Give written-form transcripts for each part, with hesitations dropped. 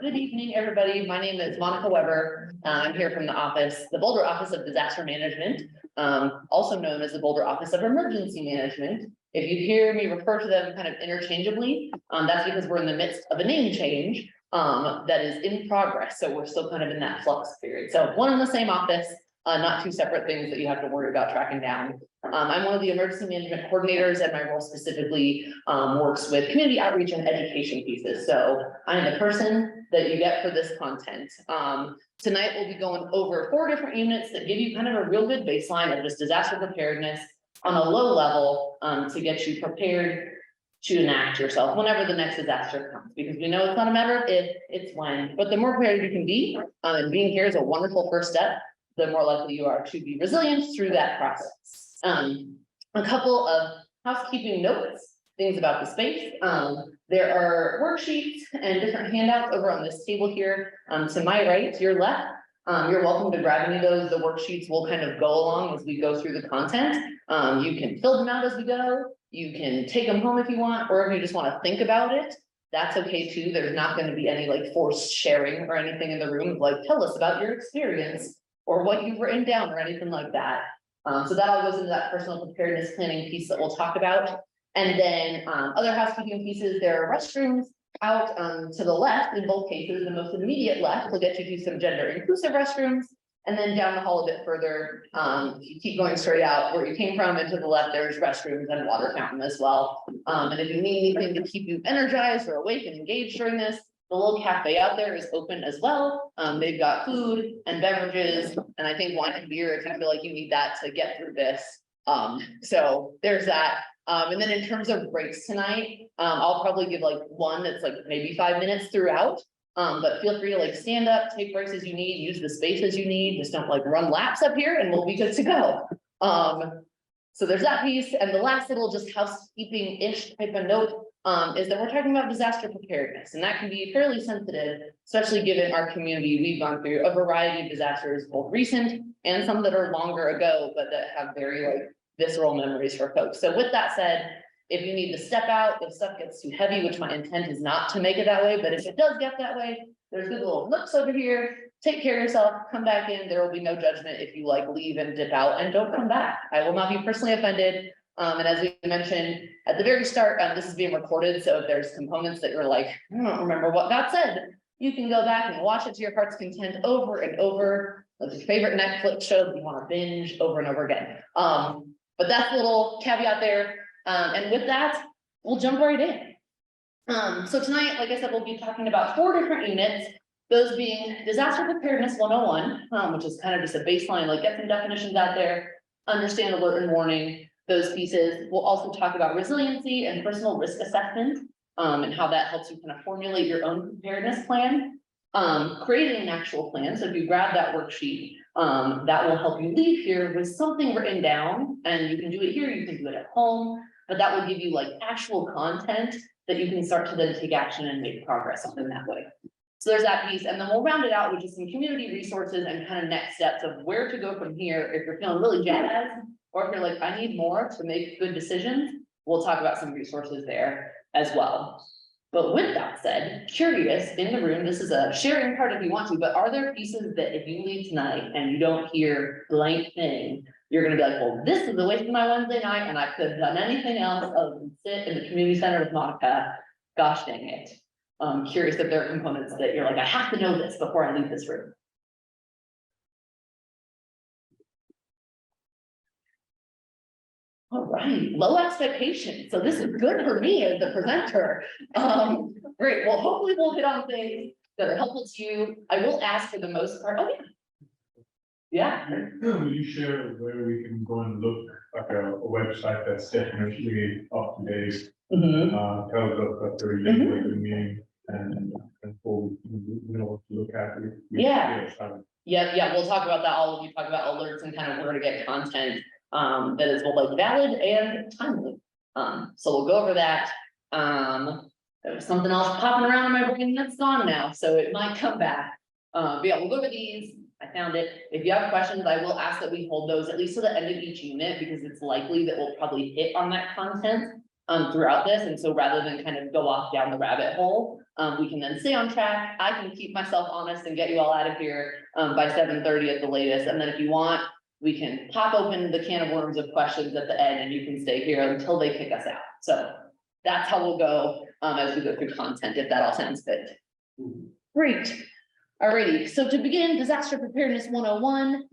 Good evening, everybody. My name is Monica Weber. I'm here from the Boulder Office of Disaster Management, also known as the Boulder Office of Emergency Management. If you hear me refer to them kind of interchangeably, that's because we're in the midst of a name change that is in progress. So we're still kind of in that flux period. So one in the same office, not two separate things that you have to worry about tracking down. I'm one of the emergency management coordinators, and my role specifically works with community outreach and education pieces. So I'm the person that you get for this content. Tonight we'll be going over 4 different units that give you kind of a real good baseline of just disaster preparedness on a low level to get you prepared to enact yourself whenever the next disaster comes, because we know it's not a matter of if, it's when. But the more prepared you can be, and being here is a wonderful first step, the more likely you are to be resilient through that process. A couple of housekeeping notes, things about the space. There are worksheets and different handouts over on this table here. To my right, to your left, you're welcome to grab any of those. The worksheets will kind of go along as we go through the content. You can fill them out as we go. You can take them home if you want, or if you just want to think about it, that's okay too. There's not going to be any like forced sharing or anything in the room, like tell us about your experience or what you've written down or anything like that. So that all goes into that personal preparedness planning piece that we'll talk about. And then other housekeeping pieces, there are restrooms out to the left in both cases. The most immediate left will get you to some gender inclusive restrooms. And then down the hall a bit further, if you keep going straight out where you came from and to the left, there's restrooms and water fountain as well. And if you need anything to keep you energized or awake and engaged during this, the little cafe out there is open as well. They've got food and beverages, and I think wine and beer if you feel like you need that to get through this. So there's that. And then in terms of breaks tonight, I'll probably give like one that's like maybe 5 minutes throughout. But feel free to like stand up, take breaks as you need, use the space as you need, just don't like run laps up here and we'll be good to go. So there's that piece. And the last little just housekeeping-ish type of note is that we're talking about disaster preparedness, and that can be fairly sensitive, especially given our community. We've gone through a variety of disasters, both recent and some that are longer ago, but that have very like visceral memories for folks. So with that said, if you need to step out, if stuff gets too heavy, which my intent is not to make it that way, but if it does get that way, there's good little nooks over here. Take care of yourself, come back in. There will be no judgment if you like leave and dip out and don't come back. I will not be personally offended. And as we mentioned at the very start, this is being recorded. So if there's components that you're like, I don't remember what got said, you can go back and watch it to your heart's content over and over. Like your favorite Netflix show that you want to binge over and over again. But that's a little caveat there. And with that, we'll jump right in. So tonight, like I said, we'll be talking about 4 different units, those being Disaster Preparedness 101, which is kind of just a baseline, like get some definitions out there, understand alert and warning, those pieces. We'll also talk about resiliency and personal risk assessment, and how that helps you kind of formulate your own preparedness plan, creating an actual plan. So if you grab that worksheet, that will help you leave here with something written down, and you can do it here, you can do it at home. But that will give you like actual content that you can start to then take action and make progress on in that way. So there's that piece. And then we'll round it out with just some community resources and kind of next steps of where to go from here. If you're feeling really jazzed, or if you're like, I need more to make good decisions, we'll talk about some resources there as well. But with that said, curious in the room, this is a sharing part if you want to, but are there pieces that if you leave tonight and you don't hear blank thing, you're going to be like, well, this is a waste of my Wednesday night and I could have done anything else other than sit in the community center with Monica. Gosh dang it. I'm curious if there are components that you're like, I have to know this before I leave this room. All right, low expectations. So this is good for me as the presenter. Great, well, hopefully we'll hit on things that are helpful to you. I will ask for the most part. Oh, yeah. Yeah. Will you share where we can go and look like a website that's definitely up to date? Tells us that there is a meeting and for you know to look at it. Yeah. We'll talk about that. All of you talk about alerts and kind of where to get content that is both like valid and timely. So we'll go over that. There was something else popping around in my brain that's gone now, so it might come back. But yeah, we'll go over these. I found it. If you have questions, I will ask that we hold those at least to the end of each unit, because it's likely that we'll probably hit on that content throughout this. And so rather than kind of go off down the rabbit hole, We can then stay on track. I can keep myself honest and get you all out of here by 7:30 at the latest. And then if you want, we can pop open the can of worms of questions at the end and you can stay here until they kick us out. So that's how we'll go as we go through content, if that all sounds good. Great. Alrighty, so to begin, disaster preparedness 101,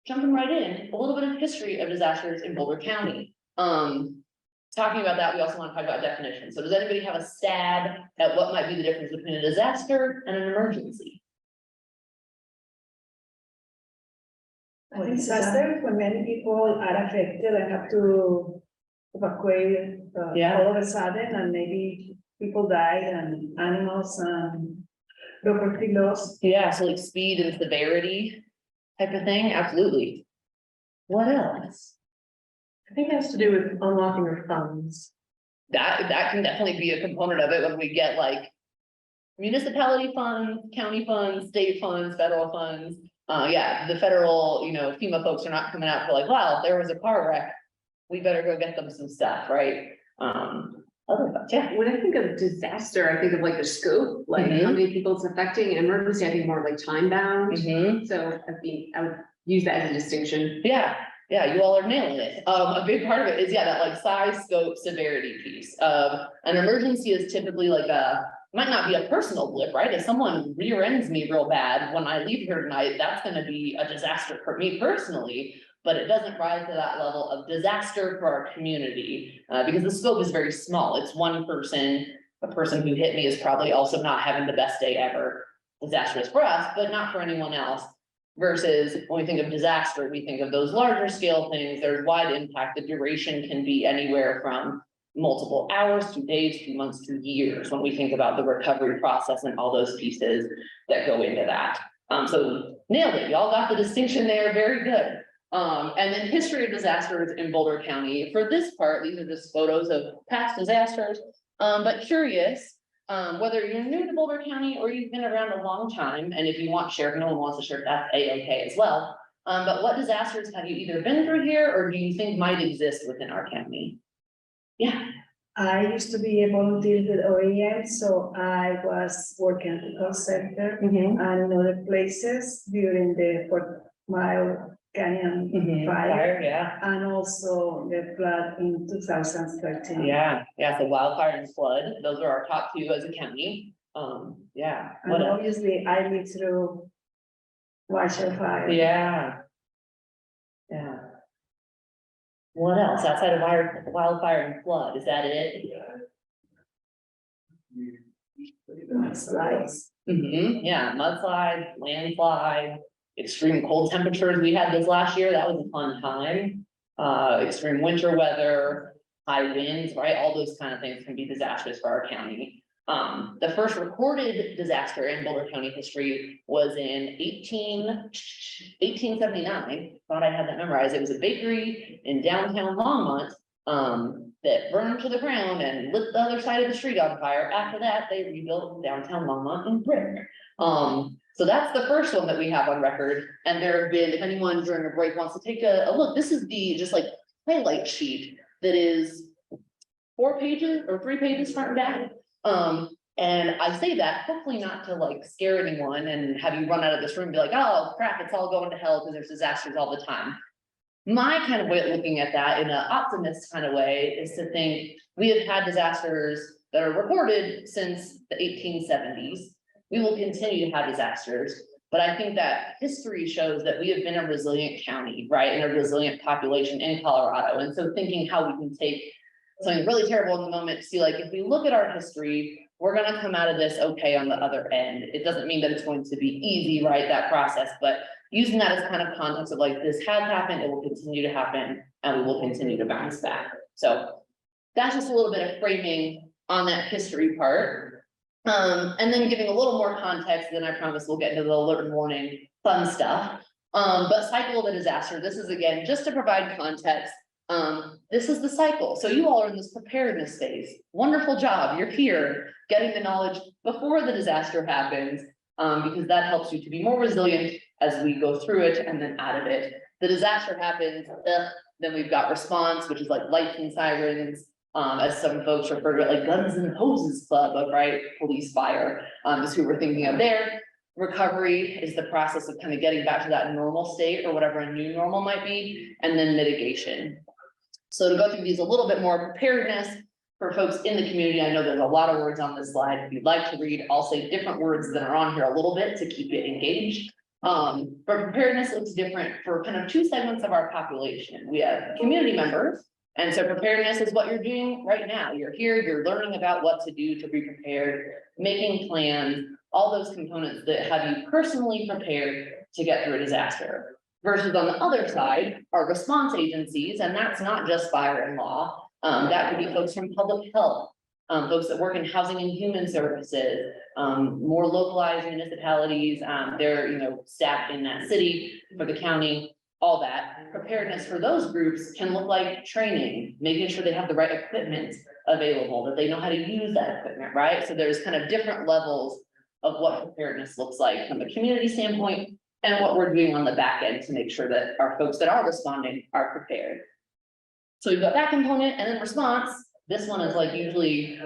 jumping right in, a little bit of history of disasters in Boulder County. Talking about that, we also want to talk about definitions. So does anybody have a stab at what might be the difference between a disaster and an emergency? A disaster when many people are affected and have to evacuate Yeah. all of a sudden, and maybe people died and animals and property lost. Yeah, so like speed and severity type of thing, absolutely. What else? I think it has to do with unlocking of funds. That can definitely be a component of it when we get like municipality funds, county funds, state funds, federal funds. Yeah, the federal, FEMA folks are not coming out for like, wow, there was a car wreck. We better go get them some stuff, right? Other thoughts, yeah. When I think of disaster, I think of like the scope, like how many people it's affecting. An emergency, I think more like time bound. So I would use that as a distinction. Yeah, you all are nailing it. A big part of it is, that like size, scope, severity piece. An emergency is typically like might not be a personal blip, right? If someone rear ends me real bad when I leave here tonight, that's gonna be a disaster for me personally, but it doesn't rise to that level of disaster for our community, because the scope is very small. It's one person, a person who hit me is probably also not having the best day ever. Disastrous for us, but not for anyone else. Versus when we think of disaster, we think of those larger scale things. There's wide impact. The duration can be anywhere from multiple hours to days to months to years when we think about the recovery process and all those pieces that go into that. So nailed it. Y'all got the distinction there. Very good. And then history of disasters in Boulder County. For this part, these are just photos of past disasters. But curious, whether you're new to Boulder County or you've been around a long time, and if you want to share, if no one wants to share, that's A-OK as well. But what disasters have you either been through here or do you think might exist within our county? Yeah. I used to be a volunteer with OEM, so I was working at the call center and in other places during the 4 Mile Canyon fire, Yeah. and also the flood in 2013. Yeah. So wildfire and flood, those are our top two as a county. Yeah. And obviously I lived through Marshall Fire. Yeah. What else outside of wildfire and flood? Is that it? Mudslides. Yeah, mudslide, landslide, extreme cold temperatures. We had this last year. That was a fun time. Extreme winter weather, high winds, right? All those kind of things can be disastrous for our county. The first recorded disaster in Boulder County history was in 1879. Thought I had that memorized. It was a bakery in downtown Longmont that burned to the ground and lit the other side of the street on fire. After that, they rebuilt downtown Longmont in brick. So that's the first one that we have on record. And there have been, if anyone during a break wants to take a look, this is the just like highlight sheet that is 4 pages or 3 pages front and back. And I say that hopefully not to like scare anyone and have you run out of this room and be like, oh crap, it's all going to hell because there's disasters all the time. My kind of way of looking at that in an optimist kind of way is to think we have had disasters that are recorded since the 1870s. We will continue to have disasters, but I think that history shows that we have been a resilient county, right? And a resilient population in Colorado. And so thinking how we can take something really terrible in the moment to see, like, if we look at our history, we're going to come out of this okay on the other end. It doesn't mean that it's going to be easy, right? That process, but using that as kind of context of like, this has happened, it will continue to happen, and we will continue to bounce back. So that's just a little bit of framing on that history part. And then giving a little more context, then I promise we'll get into the alert and warning fun stuff. But cycle of a disaster, this is again, just to provide context. This is the cycle. So you all are in this preparedness phase. Wonderful job. You're here getting the knowledge before the disaster happens, because that helps you to be more resilient as we go through it and then out of it. The disaster happens, then we've got response, which is like lights and sirens, as some folks refer to it, like Guns and Hoses Club of, right, police fire, is who we're thinking of there. Recovery is the process of kind of getting back to that normal state or whatever a new normal might be, and then mitigation. So to go through these a little bit more, preparedness for folks in the community. I know there's a lot of words on this slide. If you'd like to read, I'll say different words that are on here a little bit to keep it engaged. But preparedness looks different for kind of two segments of our population. We have community members. And so preparedness is what you're doing right now. You're here, you're learning about what to do to be prepared, making plans, all those components that have you personally prepared to get through a disaster. Versus on the other side are response agencies, and that's not just fire and law. That could be folks from public health, folks that work in housing and human services, more localized municipalities, they're, staff in that city for the county, all that. Preparedness for those groups can look like training, making sure they have the right equipment available, that they know how to use that equipment, right? So there's kind of different levels of what preparedness looks like from a community standpoint and what we're doing on the back end to make sure that our folks that are responding are prepared. So we've got that component, and then response. This one is like usually,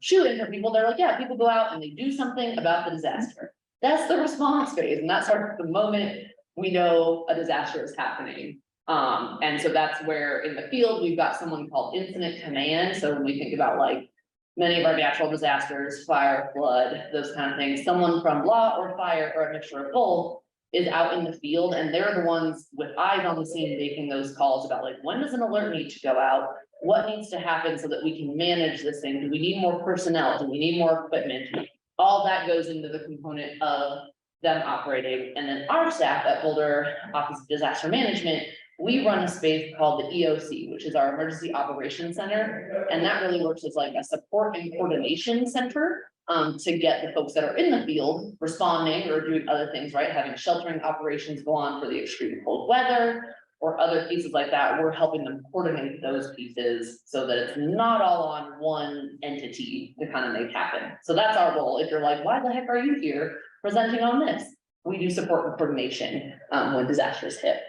shooting for people. They're like, yeah, people go out and they do something about the disaster. That's the response phase. And that's the moment we know a disaster is happening. And so that's where in the field, we've got someone called incident command. So when we think about like many of our natural disasters, fire, flood, those kind of things, someone from law or fire or a mixture of both is out in the field, and they're the ones with eyes on the scene making those calls about like, when does an alert need to go out? What needs to happen so that we can manage this thing? Do we need more personnel? Do we need more equipment? All that goes into the component of them operating. And then our staff at Boulder Office of Disaster Management, we run a space called the EOC, which is our Emergency Operations Center. And that really works as like a support and coordination center to get the folks that are in the field responding or doing other things, right? Having sheltering operations go on for the extreme cold weather or other pieces like that. We're helping them coordinate those pieces so that it's not all on one entity to kind of make happen. So that's our role. If you're like, why the heck are you here presenting on this? We do support and coordination when disasters hit.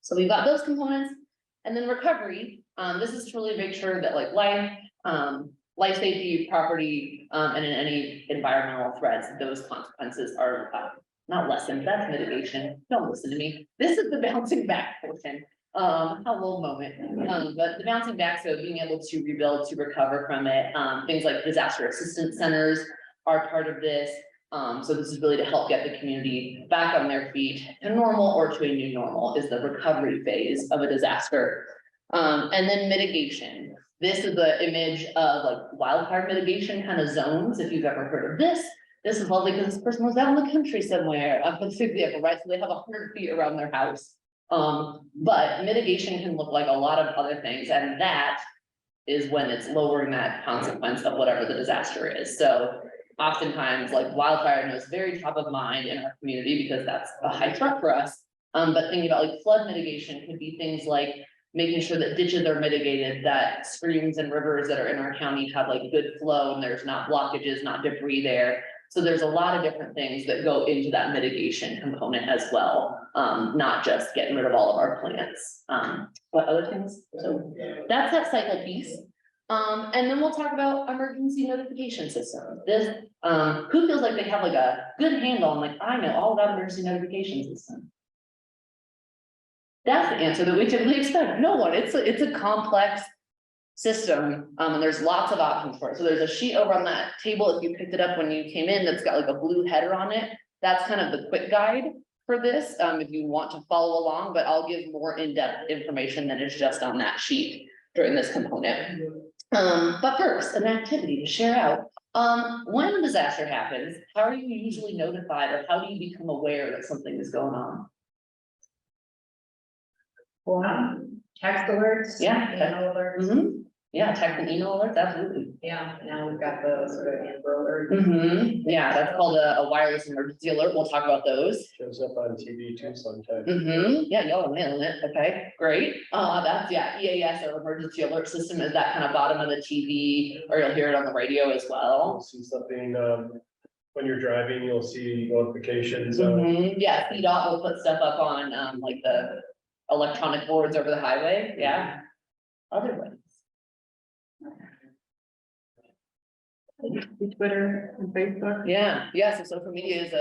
So we've got those components, and then recovery. This is to really make sure that like life safety, property, and in any environmental threats, those consequences are not lessened. That's mitigation. Don't listen to me. This is the bouncing back portion. A little moment. But the bouncing back, so being able to rebuild, to recover from it. Things like disaster assistance centers are part of this. So this is really to help get the community back on their feet to normal or to a new normal is the recovery phase of a disaster. And then mitigation. This is the image of like wildfire mitigation kind of zones. If you've ever heard of this is lovely because this person was out in the country somewhere. Let's take the example, right? So they have 100 feet around their house. But mitigation can look like a lot of other things. And that is when it's lowering that consequence of whatever the disaster is. So oftentimes like wildfire is very top of mind in our community because that's a high threat for us. But thinking about like flood mitigation could be things like making sure that ditches are mitigated, that streams and rivers that are in our county have like good flow and there's not blockages, not debris there. So there's a lot of different things that go into that mitigation component as well, not just getting rid of all of our plants. What other things? So that's that cycle piece. And then we'll talk about emergency notification systems. This, who feels like they have like a good handle on like, I know all about emergency notification system. That's the answer that we typically expect. No one. It's a complex system, and there's lots of options for it. So there's a sheet over on that table if you picked it up when you came in that's got like a blue header on it. That's kind of the quick guide for this if you want to follow along, but I'll give more in-depth information than is just on that sheet during this component. But first, an activity to share out. When a disaster happens, how are you usually notified or how do you become aware that something is going on? Text alerts. Yeah. Email alerts. Mm-hmm. Yeah, text and email alerts, absolutely. Yeah, now we've got the sort of Amber alert. Mm-hmm. Yeah, that's called a wireless emergency alert. We'll talk about those. Shows up on TV too sometimes. Mm-hmm. Yeah, y'all are nailing it. Okay, great. That's EAS or emergency alert system is that kind of bottom of the TV, or you'll hear it on the radio as You'll well. see something, when you're driving, you'll see notifications. Mm-hmm. Yeah, CDOT will put stuff up on like the electronic boards over the highway. Yeah. Other ways. Twitter and Facebook. Yeah, so social media is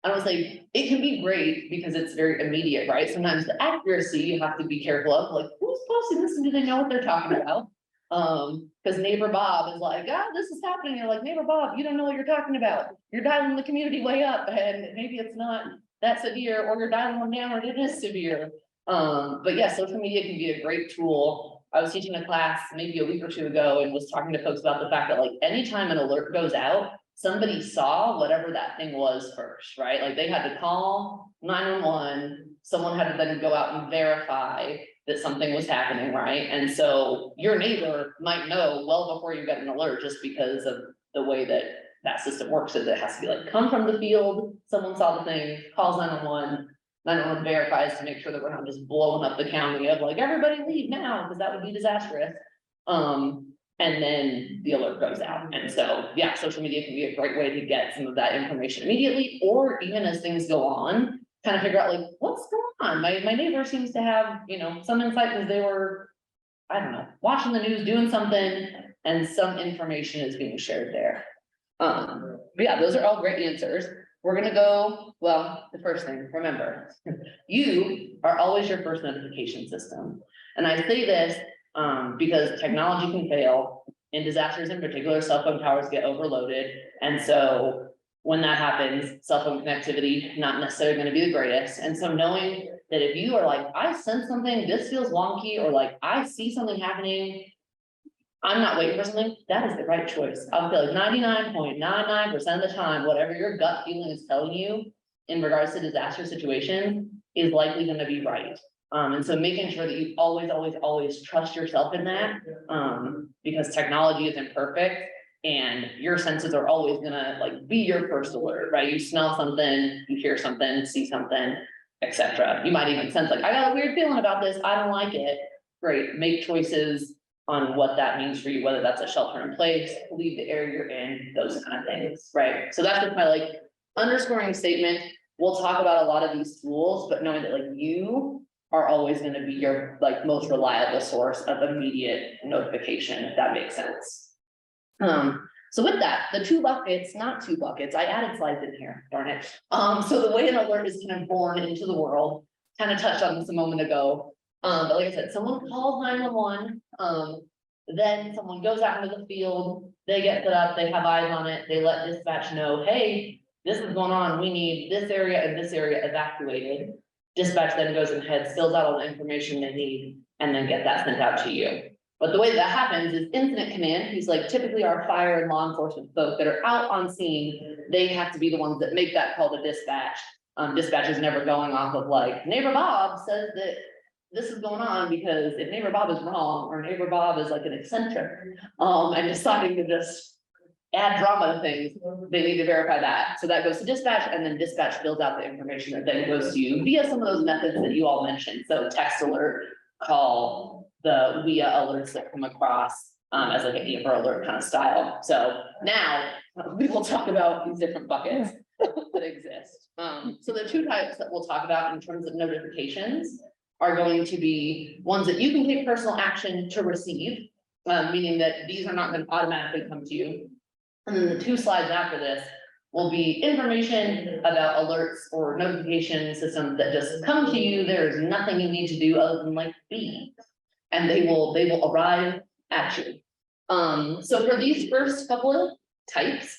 I don't say, it can be great because it's very immediate, right? Sometimes the accuracy you have to be careful of, like, who's posting this and do they know what they're talking about? Because neighbor Bob is like, this is happening. You're like, neighbor Bob, you don't know what you're talking about. You're dialing the community way up and maybe it's not that severe, or you're dialing them down and it is severe. But yeah, social media can be a great tool. I was teaching a class maybe a week or two ago and was talking to folks about the fact that like anytime an alert goes out, somebody saw whatever that thing was first, right? Like they had to call 911, someone had to then go out and verify that something was happening, right? And so your neighbor might know well before you get an alert, just because of the way that that system works, is it has to be like, come from the field, someone saw the thing, calls 911, 911 verifies to make sure that we're not just blowing up the county of like, everybody leave now, because that would be disastrous. And then the alert goes out. And so, yeah, social media can be a great way to get some of that information immediately, or even as things go on, kind of figure out like, what's going on? My neighbor seems to have, some insight because they were, I don't know, watching the news, doing something, and some information is being shared there. But yeah, those are all great answers. We're gonna go, well, the first thing, remember, you are always your first notification system. And I say this because technology can fail. In disasters in particular, cell phone towers get overloaded. And so when that happens, cell phone connectivity, not necessarily going to be the greatest. And so knowing that if you are like, I sense something, this feels wonky, or like, I see something happening, I'm not waiting for something, that is the right choice. I would feel like 99.99% of the time, whatever your gut feeling is telling you in regards to disaster situation is likely going to be right. And so making sure that you always trust yourself in that, because technology is imperfect and your senses are always gonna like be your first alert, right? You smell something, you hear something, see something, etc. You might even sense like, I got a weird feeling about this, I don't like it. Great, make choices on what that means for you, whether that's a shelter in place, leave the area you're in, those kind of things, right? So that's just my like underscoring statement. We'll talk about a lot of these tools, but knowing that like you are always going to be your like most reliable source of immediate notification, if that makes sense. So with that, the not two buckets, I added slides in here, darn it. So the way an alert is kind of born into the world, kind of touched on this a moment ago. But like I said, someone calls 911, then someone goes out into the field, they get set up, they have eyes on it, they let dispatch know, hey, this is going on, we need this area and this area evacuated. Dispatch then goes ahead, fills out all the information they need, and then get that sent out to you. But the way that happens is incident command, who's like typically our fire and law enforcement folks that are out on scene, they have to be the ones that make that call to dispatch. Dispatch is never going off of like, neighbor Bob says that this is going on, because if neighbor Bob is wrong, or neighbor Bob is like an eccentric, and deciding to just add drama to things, they need to verify that. So that goes to dispatch, and then dispatch fills out the information that then goes to you via some of those methods that you all mentioned. So text alert, call, the via alerts that come across as like an Amber alert kind of style. So now we will talk about these different buckets that exist. So the two types that we'll talk about in terms of notifications are going to be ones that you can take personal action to receive, meaning that these are not going to automatically come to you. And then the two slides after this will be information about alerts or notification systems that just come to you. There's nothing you need to do other than like be, and they will arrive at you. So for these first couple of types,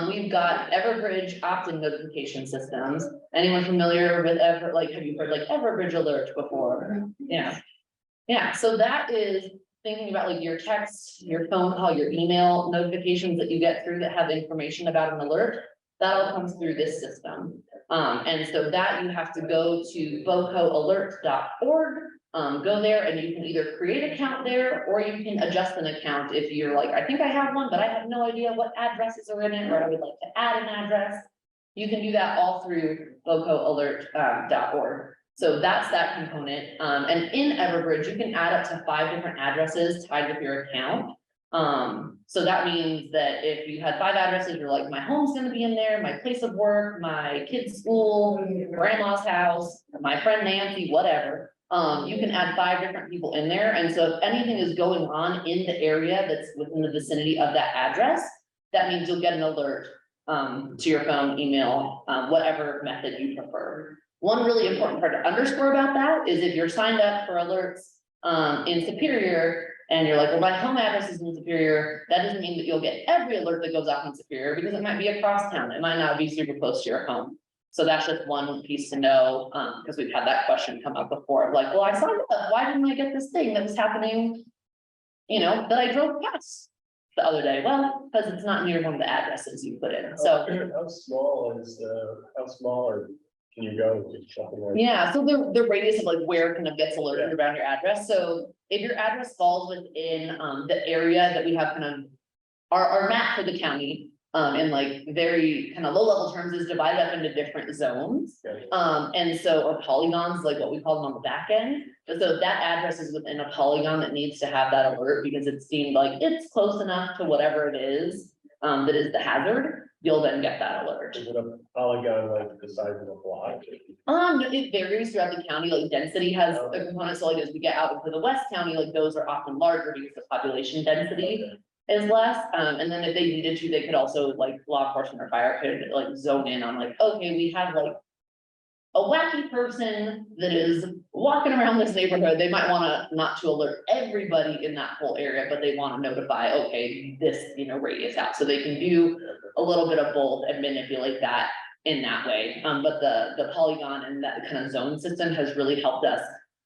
we've got Everbridge opt-in notification systems. Anyone familiar with have you heard like Everbridge alert before? Yeah. So that is thinking about like your text, your phone call, your email notifications that you get through that have information about an alert, that all comes through this system. And so that you have to go to bocoalert.org, go there and you can either create an account there, or you can adjust an account if you're like, I think I have one, but I have no idea what addresses are in it, or I would like to add an address. You can do that all through bocoalert.org. So that's that component. And in Everbridge, you can add up to 5 different addresses tied with your account. So that means that if you had 5 addresses, you're like, my home's going to be in there, my place of work, my kid's school, grandma's house, my friend Nancy, whatever. You can add 5 different people in there, and so if anything is going on in the area that's within the vicinity of that address, that means you'll get an alert to your phone, email, whatever method you prefer. One really important part to underscore about that is if you're signed up for alerts in Superior, and you're like, well, my home address is in Superior, that doesn't mean that you'll get every alert that goes off in Superior, because it might be across town, it might not be super close to your home. So that's just one piece to know, because we've had that question come up before, of like, well, I signed up, why didn't I get this thing that was happening, you know, that I drove past the other day? Well, because it's not near one of the addresses you put in, so. How small is, how small or can you go to something like? Yeah, so the radius of like where kind of gets alerted around your address, so if your address falls within the area that we have kind of. Our map for the county in like very kind of low level terms is divided up into different zones. Okay. And so, or polygons, like what we call them on the back end. And so that address is within a polygon that needs to have that alert because it seemed like it's close enough to whatever it is that is the hazard. You'll then get that alert. Is it a polygon like the size of a block? It varies throughout the county, like density has a component, so like as we get out into the West County, like those are often larger because the population density is less. And then if they needed to, they could also like law enforcement or fire could like zone in on like, okay, we have like a wacky person that is walking around this neighborhood. They might want to not to alert everybody in that whole area, but they want to notify, okay, this, you know, radius out. So they can do a little bit of both and manipulate that in that way. But the polygon and that kind of zone system has really helped us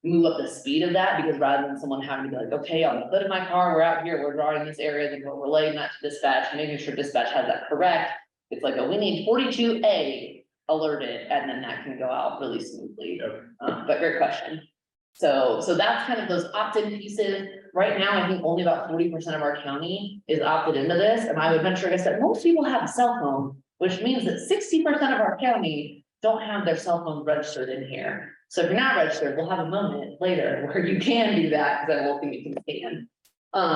move up the speed of that, because rather than someone having to be like, okay, on the hood of my car, we're out here, we're drawing this area, then we're relaying that to dispatch, making sure dispatch has that correct. It's like, we need 42A alerted, and then that can go out really smoothly. But great question. So that's kind of those opt-in pieces. Right now, I think only about 40% of our county is opted into this, and I would venture to guess that most people have a cell phone, which means that 60% of our county don't have their cell phones registered in here. So if you're not registered, we'll have a moment later where you can do that, because I won't think you can.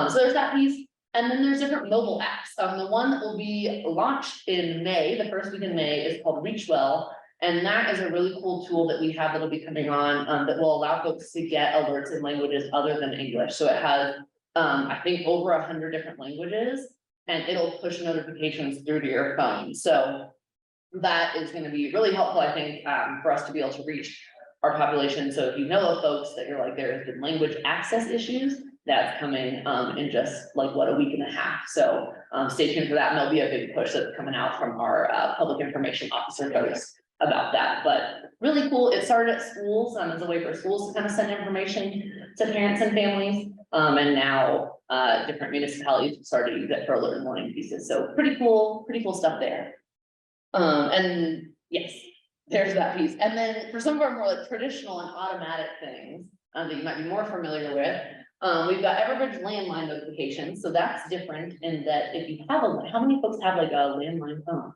So there's that piece. And then there's different mobile apps. The one that will be launched in May, the first week in May, is called Reachwell. And that is a really cool tool that we have that'll be coming on that will allow folks to get alerts in languages other than English. So it has, I think, over 100 different languages, and it'll push notifications through to your phone. So that is going to be really helpful, I think, for us to be able to reach our population. So if you know of folks that you're like, there has been language access issues, that's coming in just like a week and a half. So stay tuned for that, and there'll be a big push that's coming out from our public information officer folks about that. But really cool. It started at schools as a way for schools to kind of send information to parents and families. And now different municipalities have started to use it for alert and warning pieces. So pretty cool stuff there. And yes, there's that piece. And then for some of our more like traditional and automatic things that you might be more familiar with, we've got Everbridge landline notifications. So that's different in that if you have how many folks have like a landline phone?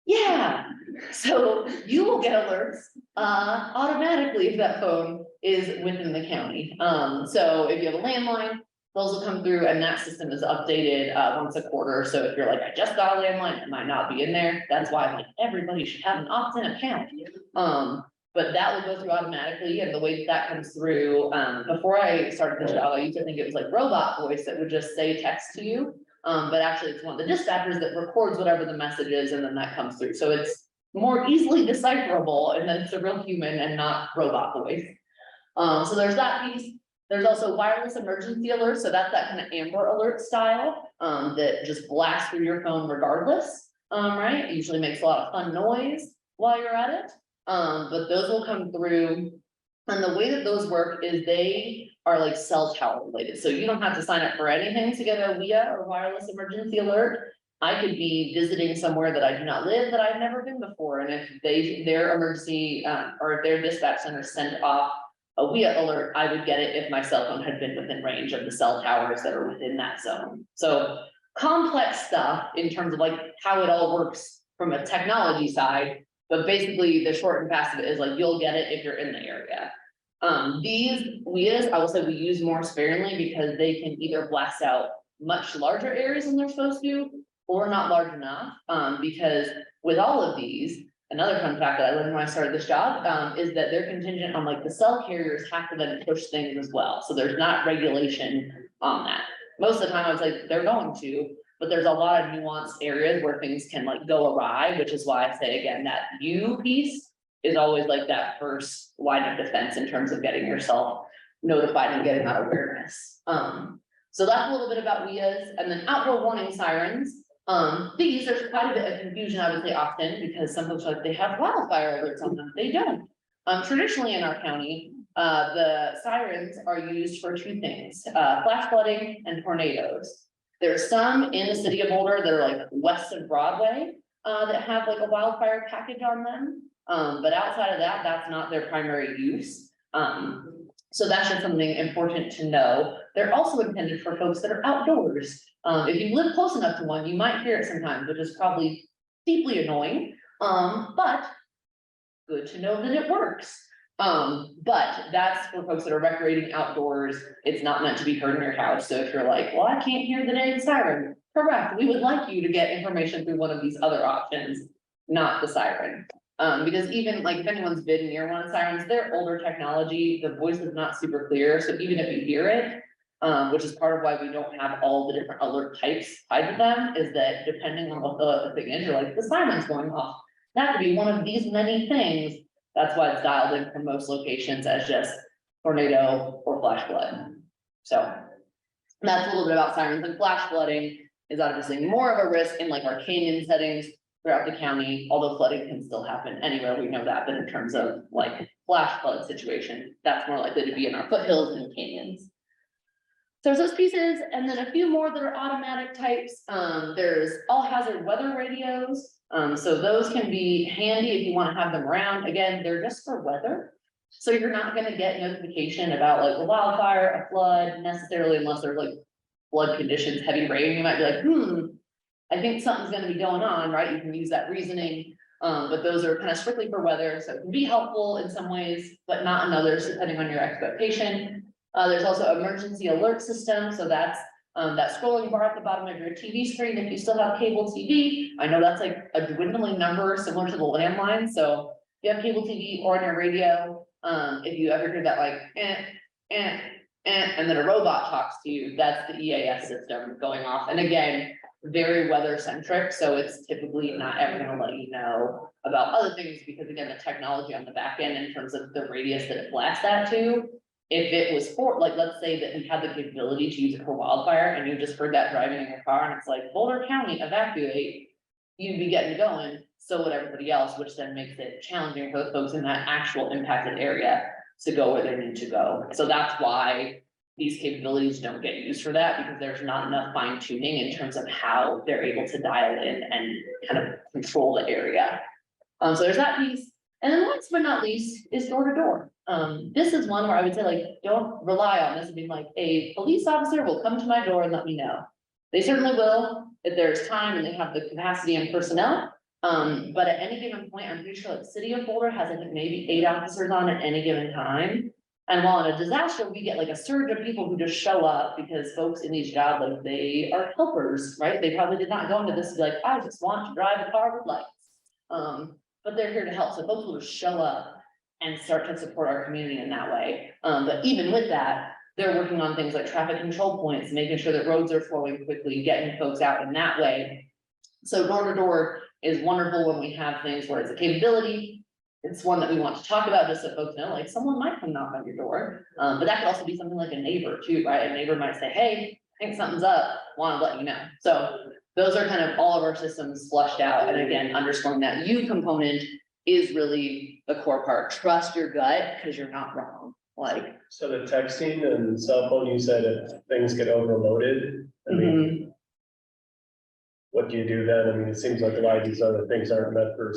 Yeah, so you will get alerts automatically if that phone is within the county. So if you have a landline, those will come through, and that system is updated once a quarter. So if you're like, I just got a landline, it might not be in there. That's why I'm like, everybody should have an opt-in account. But that will go through automatically, and the way that comes through, before I started the job, I used to think it was like robot voice that would just say text to you. But actually it's one of the dispatchers that records whatever the message is, and then that comes through. So it's more easily decipherable, and then it's a real human and not robot voice. So there's that piece. There's also wireless emergency alerts. So that's that kind of Amber Alert style that just blasts through your phone regardless. Right? It usually makes a lot of fun noise while you're at it. But those will come through. And the way that those work is they are like cell tower related. So you don't have to sign up for anything to get a WIA or wireless emergency alert. I could be visiting somewhere that I do not live, that I've never been before. And if their emergency or if their dispatch center sent off a WIA alert, I would get it if my cell phone had been within range of the cell towers that are within that zone. So complex stuff in terms of like how it all works from a technology side. But basically the short and fast of it is like, you'll get it if you're in the area. These WIAs, I will say we use more sparingly because they can either blast out much larger areas than they're supposed to, or not large enough. Because with all of these, another fun fact that I learned when I started this job, is that they're contingent on like the cell carriers have to then push things as well. So there's not regulation on that. Most of the time I was like, they're going to, but there's a lot of nuanced areas where things can like go awry, which is why I say again, that you piece is always like that first line of defense in terms of getting yourself notified and getting that awareness. So that's a little bit about WIAs, and then outdoor warning sirens. These, there's quite a bit of confusion, I would say often, because some folks are like, they have wildfire alerts on them, they don't. Traditionally in our county, the sirens are used for two things, flash flooding and tornadoes. There's some in the city of Boulder that are like west of Broadway, that have like a wildfire package on them. But outside of that, that's not their primary use. So that's just something important to know. They're also intended for folks that are outdoors. If you live close enough to one, you might hear it sometimes, which is probably deeply annoying. But good to know that it works. But that's for folks that are recreating outdoors. It's not meant to be heard in your house. So if you're like, well, I can't hear the dang siren, correct. We would like you to get information through one of these other options, not the siren. Because even like if anyone's been near one of the sirens, they're older technology, the voice is not super clear. So even if you hear it, which is part of why we don't have all the different alert types tied to them, is that depending on what the thing is, you're like, the siren's going off. That could be one of these many things. That's why it's dialed in from most locations as just tornado or flash flood. So that's a little bit about sirens, and flash flooding is obviously more of a risk in like our canyon settings throughout the county, although flooding can still happen anywhere, we know that, but in terms of like flash flood situation, that's more likely to be in our foothills and canyons. So there's those pieces, and then a few more that are automatic types. There's all hazard weather radios. So those can be handy if you want to have them around. Again, they're just for weather. So you're not going to get notification about like a wildfire, a flood necessarily, unless there's like flood conditions, heavy rain. You might be like, I think something's going to be going on, right? You can use that reasoning. But those are kind of strictly for weather. So it can be helpful in some ways, but not in others, depending on your expectation. There's also emergency alert system. So that's that scrolling bar at the bottom of your TV screen. If you still have cable TV, I know that's like a dwindling number similar to the landline. So if you have cable TV or on your radio, if you ever hear that like, and then a robot talks to you, that's the EAS system going off. And again, very weather centric. So it's typically not ever going to let you know about other things, because again, the technology on the back end in terms of the radius that it blasts that to, if it was for, like, let's say that we had the capability to use it for wildfire and you just heard that driving in your car and it's like Boulder County evacuate, you'd be getting going. So would everybody else, which then makes it challenging for the folks in that actual impacted area to go where they need to go. So that's why these capabilities don't get used for that, because there's not enough fine tuning in terms of how they're able to dial in and kind of control the area. So there's that piece. And then last but not least is door to door. This is one where I would say, like, don't rely on this and be like, a police officer will come to my door and let me know. They certainly will if there's time and they have the capacity and personnel. But at any given point, I'm pretty sure the city of Boulder has, I think, maybe 8 officers on at any given time. And while in a disaster, we get like a surge of people who just show up because folks in these jobs, like, they are helpers, right? They probably did not go into this to be like, I just want to drive a car with lights. But they're here to help. So folks will just show up and start to support our community in that way. But even with that, they're working on things like traffic control points, making sure that roads are flowing quickly, getting folks out in that way. So door to door is wonderful when we have things where it's a capability. It's one that we want to talk about, just so folks know, like, someone might come knock on your door. But that could also be something like a neighbor too, right? A neighbor might say, hey, I think something's up, want to let you know. So those are kind of all of our systems flushed out. And again, underscoring that you component is really the core part. Trust your gut, because you're not wrong. Like, So the texting and cell phone, you said if things get overloaded, I mean, what do you do then? I mean, it seems like a lot of these other things aren't meant for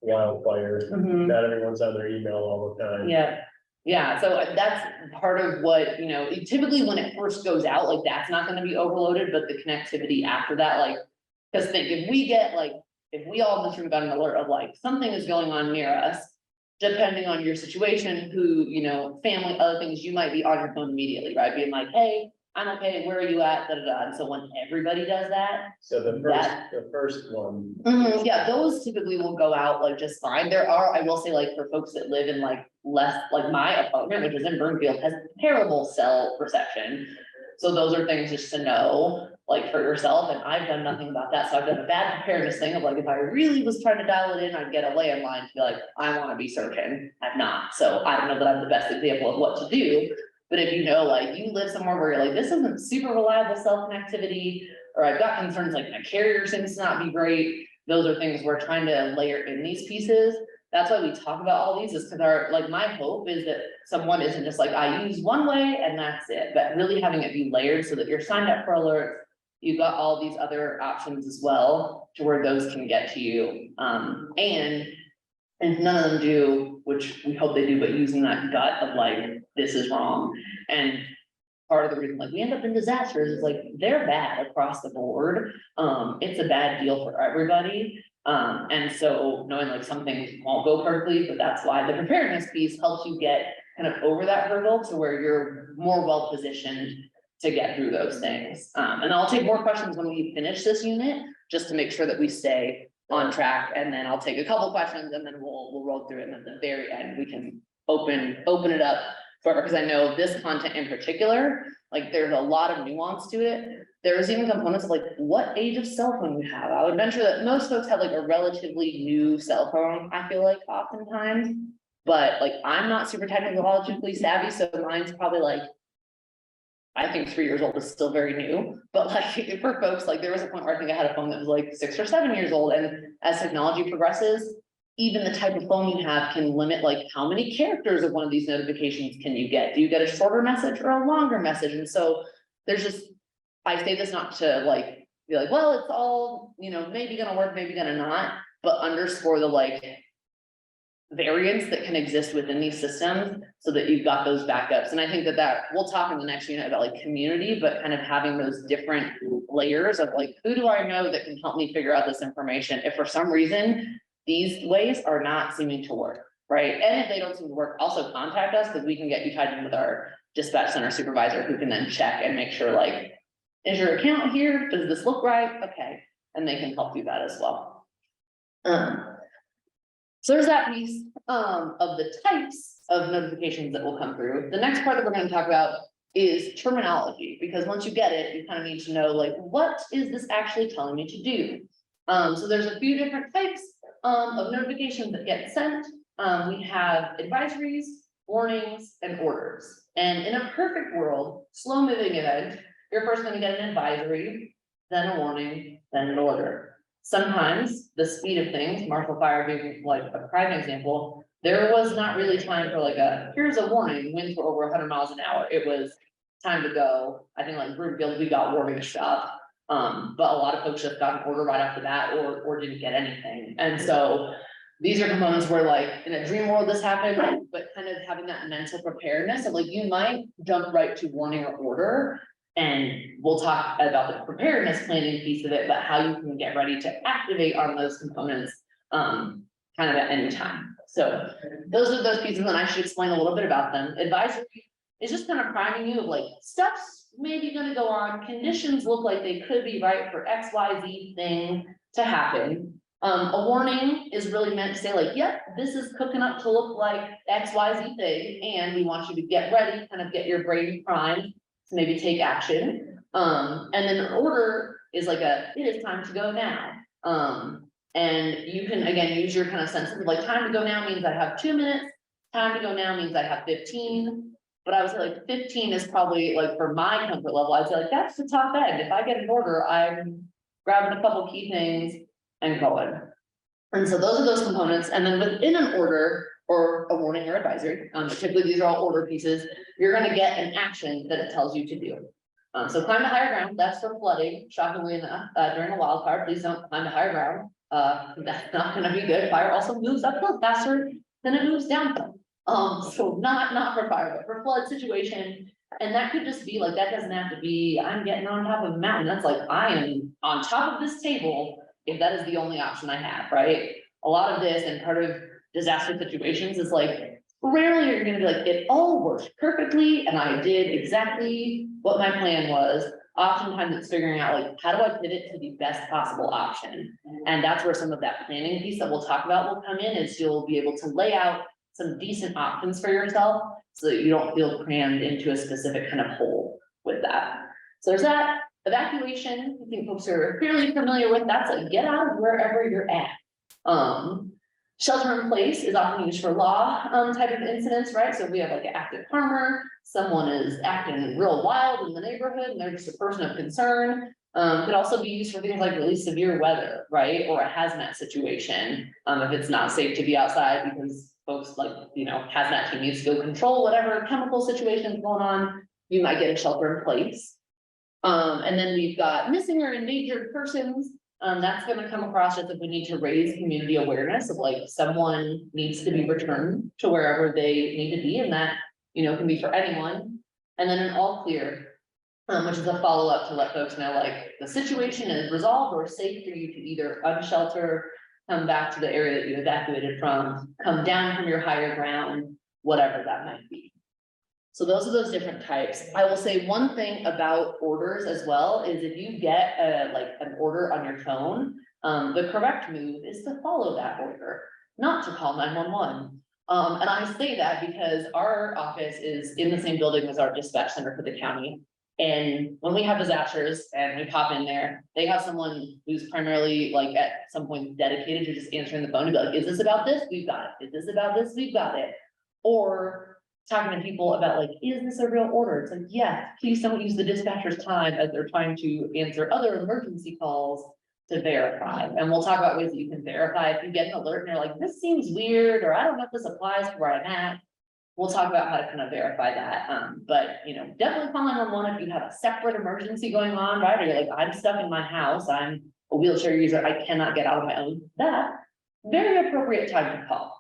wildfire. Not everyone's on their email all the time. Yeah, so that's part of what, you know, typically when it first goes out, like, that's not going to be overloaded, but the connectivity after that, like, because think, if we get like, if we all in this room got an alert of like something is going on near us, depending on your situation, who, you know, family, other things, you might be on your phone immediately, right? Being like, hey, I'm okay, where are you at, da, da, da, and so when everybody does that. So the That- first one. Yeah, those typically will go out like just fine. There are, I will say, like, for folks that live in like less, like my apartment, which is in Burnfield, has terrible cell reception. So those are things just to know, like for yourself, and I've done nothing about that, so I've done a bad preparedness thing of like, if I really was trying to dial it in, I'd get a landline to be like, I wanna be searching, I've not, so I don't know that I'm the best example of what to do. But if you know, like, you live somewhere where you're like, this isn't super reliable cell connectivity, or I've got concerns like my carrier seems to not be great, those are things we're trying to layer in these pieces. That's why we talk about all these, is because our, like, my hope is that someone isn't just like, I use one way and that's it, but really having it be layered so that you're signed up for alerts. You've got all these other options as well to where those can get to you. And none of them do, which we hope they do, but using that gut of like, this is wrong. And part of the reason, like, we end up in disasters is like, they're bad across the board. It's a bad deal for everybody. And so knowing like some things won't go perfectly, but that's why the preparedness piece helps you get kind of over that hurdle to where you're more well positioned to get through those things. And I'll take more questions when we finish this unit, just to make sure that we stay on track. And then I'll take a couple questions and then we'll roll through it. And at the very end, we can open it up for, because I know this content in particular, like there's a lot of nuance to it. There's even components of like what age of cell phone you have. I would venture that most folks have like a relatively new cell phone, I feel like oftentimes, but like I'm not super technologically savvy, so mine's probably like, I think 3 years old is still very new, but like for folks, like there was a point where I think I had a phone that was like 6 or 7 years old, and as technology progresses, even the type of phone you have can limit like how many characters of one of these notifications can you get? Do you get a shorter message or a longer message? And so there's just, I say this not to like be like, well, it's all, you know, maybe gonna work, maybe gonna not, but underscore the like variants that can exist within these systems so that you've got those backups. And I think that we'll talk in the next unit about like community, but kind of having those different layers of like, who do I know that can help me figure out this information? If for some reason these ways are not seeming to work, right? And if they don't seem to work, also contact us, because we can get you tied in with our dispatch center supervisor, who can then check and make sure like, is your account here? Does this look right? Okay. And they can help do that as well. So there's that piece of the types of notifications that will come through. The next part that we're going to talk about is terminology, because once you get it, you kind of need to know like, what is this actually telling me to do? So there's a few different types of notifications that get sent. We have advisories, warnings, and orders. And in a perfect world, slow moving event, you're first going to get an advisory, then a warning, then an order. Sometimes the speed of things, Marshall Fire being like a prime example, there was not really time for like here's a warning, winds were over 100 miles an hour. It was time to go. I think like Broomfield, we got warning stuff. But a lot of folks just got an order right after that or didn't get anything. And so these are components where like in a dream world this happened, but kind of having that mental preparedness of like, you might jump right to warning or order. And we'll talk about the preparedness planning piece of it, but how you can get ready to activate on those components kind of at any time. So those are those pieces, and I should explain a little bit about them. Advisory is just kind of priming you of like, stuff's maybe gonna go on, conditions look like they could be right for XYZ thing to happen. A warning is really meant to say like, yep, this is cooking up to look like XYZ thing, and we want you to get ready, kind of get your brain primed to maybe take action. And then an order is like it is time to go now. And you can again use your kind of sense of like, time to go now means I have 2 minutes, time to go now means I have 15. But I would say like 15 is probably like for my comfort level, I'd say like that's the top end. If I get an order, I'm grabbing a couple key things and going. And so those are those components. And then within an order or a warning or advisory, typically these are all order pieces, you're going to get an action that it tells you to do. So climb to higher ground, that's for flooding, shockingly enough, during a wildfire, please don't climb to higher ground. That's not going to be good. Fire also moves uphill faster than it moves downhill. So not for fire, but for flood situation. And that could just be like, that doesn't have to be, I'm getting on top of a mountain. That's like, I am on top of this table, if that is the only option I have, right? A lot of this and part of disaster situations is like, rarely are you gonna be like, it all worked perfectly, and I did exactly what my plan was. Oftentimes it's figuring out like, how do I pivot to the best possible option? And that's where some of that planning piece that we'll talk about will come in, is you'll be able to lay out some decent options for yourself so that you don't feel crammed into a specific kind of hole with that. So there's that. Evacuation, I think folks are fairly familiar with. That's a get out of wherever you're at. Shelter in place is often used for law type of incidents, right? So if we have like an active farmer, someone is acting real wild in the neighborhood and they're just a person of concern. Could also be used for things like really severe weather, right? Or a hazmat situation. If it's not safe to be outside because folks like, hazmat team needs to go control whatever chemical situations going on, you might get a shelter in place. And then we've got missing or endangered persons. That's gonna come across as if we need to raise community awareness of like someone needs to be returned to wherever they need to be, and that, can be for anyone. And then an all clear, which is a follow-up to let folks know like the situation is resolved or safe for you to either unshelter, come back to the area that you evacuated from, come down from your higher ground, whatever that might be. So those are those different types. I will say one thing about orders as well is if you get an order on your phone, the correct move is to follow that order, not to call 911. And I say that because our office is in the same building as our dispatch center for the county. And when we have disasters and we pop in there, they have someone who's primarily like at some point dedicated to just answering the phone and be like, is this about this? We've got it. Is this about this? We've got it. Or talking to people about like, is this a real order? It's like, yes, please don't use the dispatcher's time as they're trying to answer other emergency calls to verify. And we'll talk about ways that you can verify if you get an alert and you're like, this seems weird, or I don't know if this applies to where I'm at. We'll talk about how to kind of verify that. But definitely call 911 if you have a separate emergency going on, right? Or you're like, I'm stuck in my house, I'm a wheelchair user, I cannot get out of my own. That very appropriate time to call.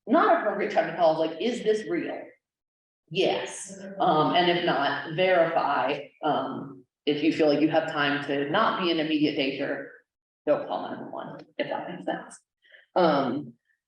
Not appropriate time to call is like, is this real? Yes, and if not, verify, if you feel like you have time to not be in immediate danger, don't call 911, if that makes sense.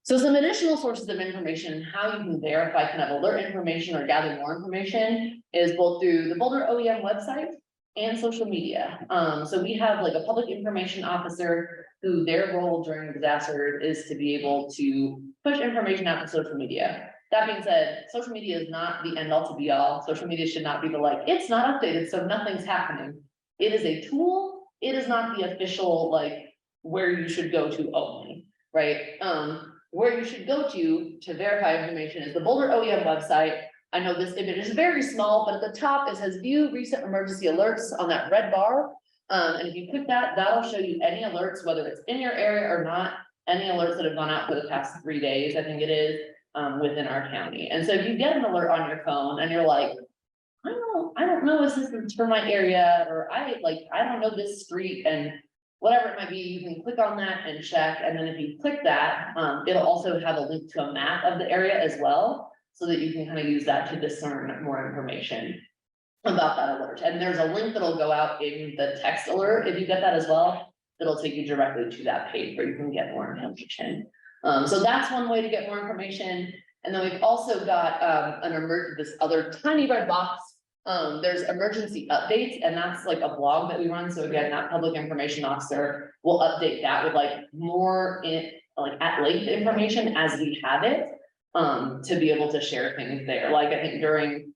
So some additional sources of information, how you can verify kind of alert information or gather more information is both through the Boulder OEM website and social media. So we have like a public information officer who their role during a disaster is to be able to push information out to social media. That being said, social media is not the end all to be all. Social media should not be the like, it's not updated, so nothing's happening. It is a tool. It is not the official, like, where you should go to only, right? Where you should go to verify information is the Boulder OEM website. I know this image is very small, but at the top it says view recent emergency alerts on that red bar. And if you click that, that'll show you any alerts, whether it's in your area or not, any alerts that have gone out for the past 3 days, I think it is. Within our county. And so if you get an alert on your phone and you're like, I don't know if this is for my area, or I don't know this street, and whatever it might be, you can click on that and check. And then if you click that, it'll also have a link to a map of the area as well, so that you can kind of use that to discern more information about that alert. And there's a link that'll go out in the text alert if you get that as well. It'll take you directly to that page where you can get more information. So that's one way to get more information. And then we've also got this other tiny red box. There's emergency updates, and that's like a blog that we run. So again, that public information officer will update that with like more at length information as we have it, to be able to share things there. Like I think during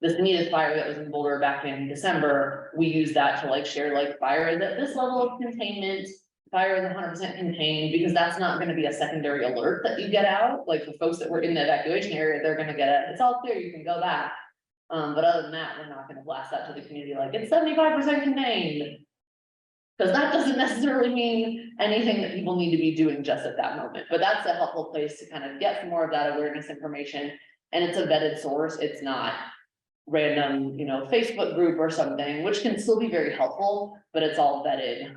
this Anita's fire that was in Boulder back in December, we used that to like share like fire is at this level of containment. Fire is 100% contained, because that's not going to be a secondary alert that you get out. Like for folks that were in the evacuation area, they're going to get it. It's all clear, you can go back. But other than that, we're not going to blast that to the community like it's 75% contained, because that doesn't necessarily mean anything that people need to be doing just at that moment. But that's a helpful place to kind of get some more of that awareness information. And it's a vetted source. It's not random, Facebook group or something, which can still be very helpful, but it's all vetted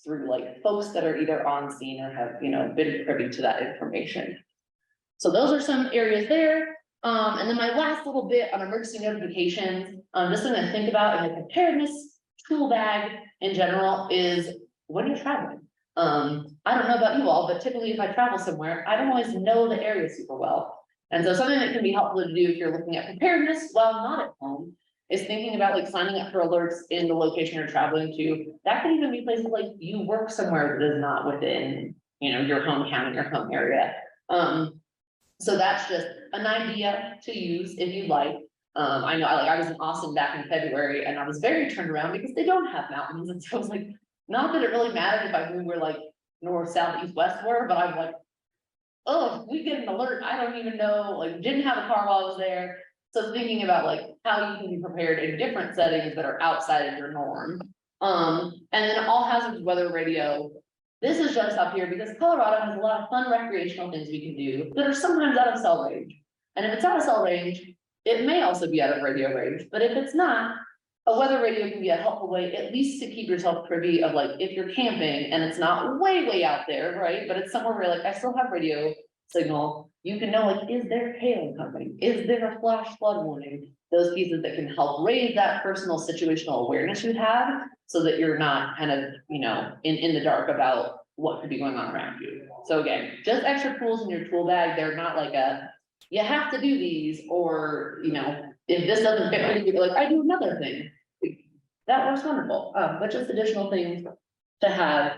through like folks that are either on scene or have, been privy to that information. So those are some areas there. And then my last little bit on emergency notifications, just something to think about in the preparedness tool bag in general is when you're traveling. I don't know about you all, but typically if I travel somewhere, I don't always know the area super well. And so something that can be helpful to do if you're looking at preparedness while not at home is thinking about like signing up for alerts in the location you're traveling to. That could even be places like you work somewhere that is not within, you know, your home county or home area. So that's just an idea to use if you like. I know, I was in Austin back in February and I was very turned around because they don't have mountains. And so I was like, not that it really mattered if I knew where like north, south, east, west were, but I'm like, oh, we get an alert. I don't even know, like, didn't have a car while I was there. So thinking about like how you can be prepared in different settings that are outside of your norm. And then all hazards weather radio. This is just up here because Colorado has a lot of fun recreational things we can do that are sometimes out of cell range. And if it's out of cell range, it may also be out of radio range, but if it's not, a weather radio can be a helpful way, at least to keep yourself privy of like, if you're camping and it's not way out there, right? But it's somewhere where like, I still have radio signal, you can know like, is there hail coming? Is there a flash flood warning? Those pieces that can help raise that personal situational awareness you have so that you're not kind of, you know, in the dark about what could be going on around you. So again, just extra tools in your tool bag. They're not like you have to do these, or, you know, if this doesn't fit, you're like, I do another thing. That works wonderful, but just additional things to have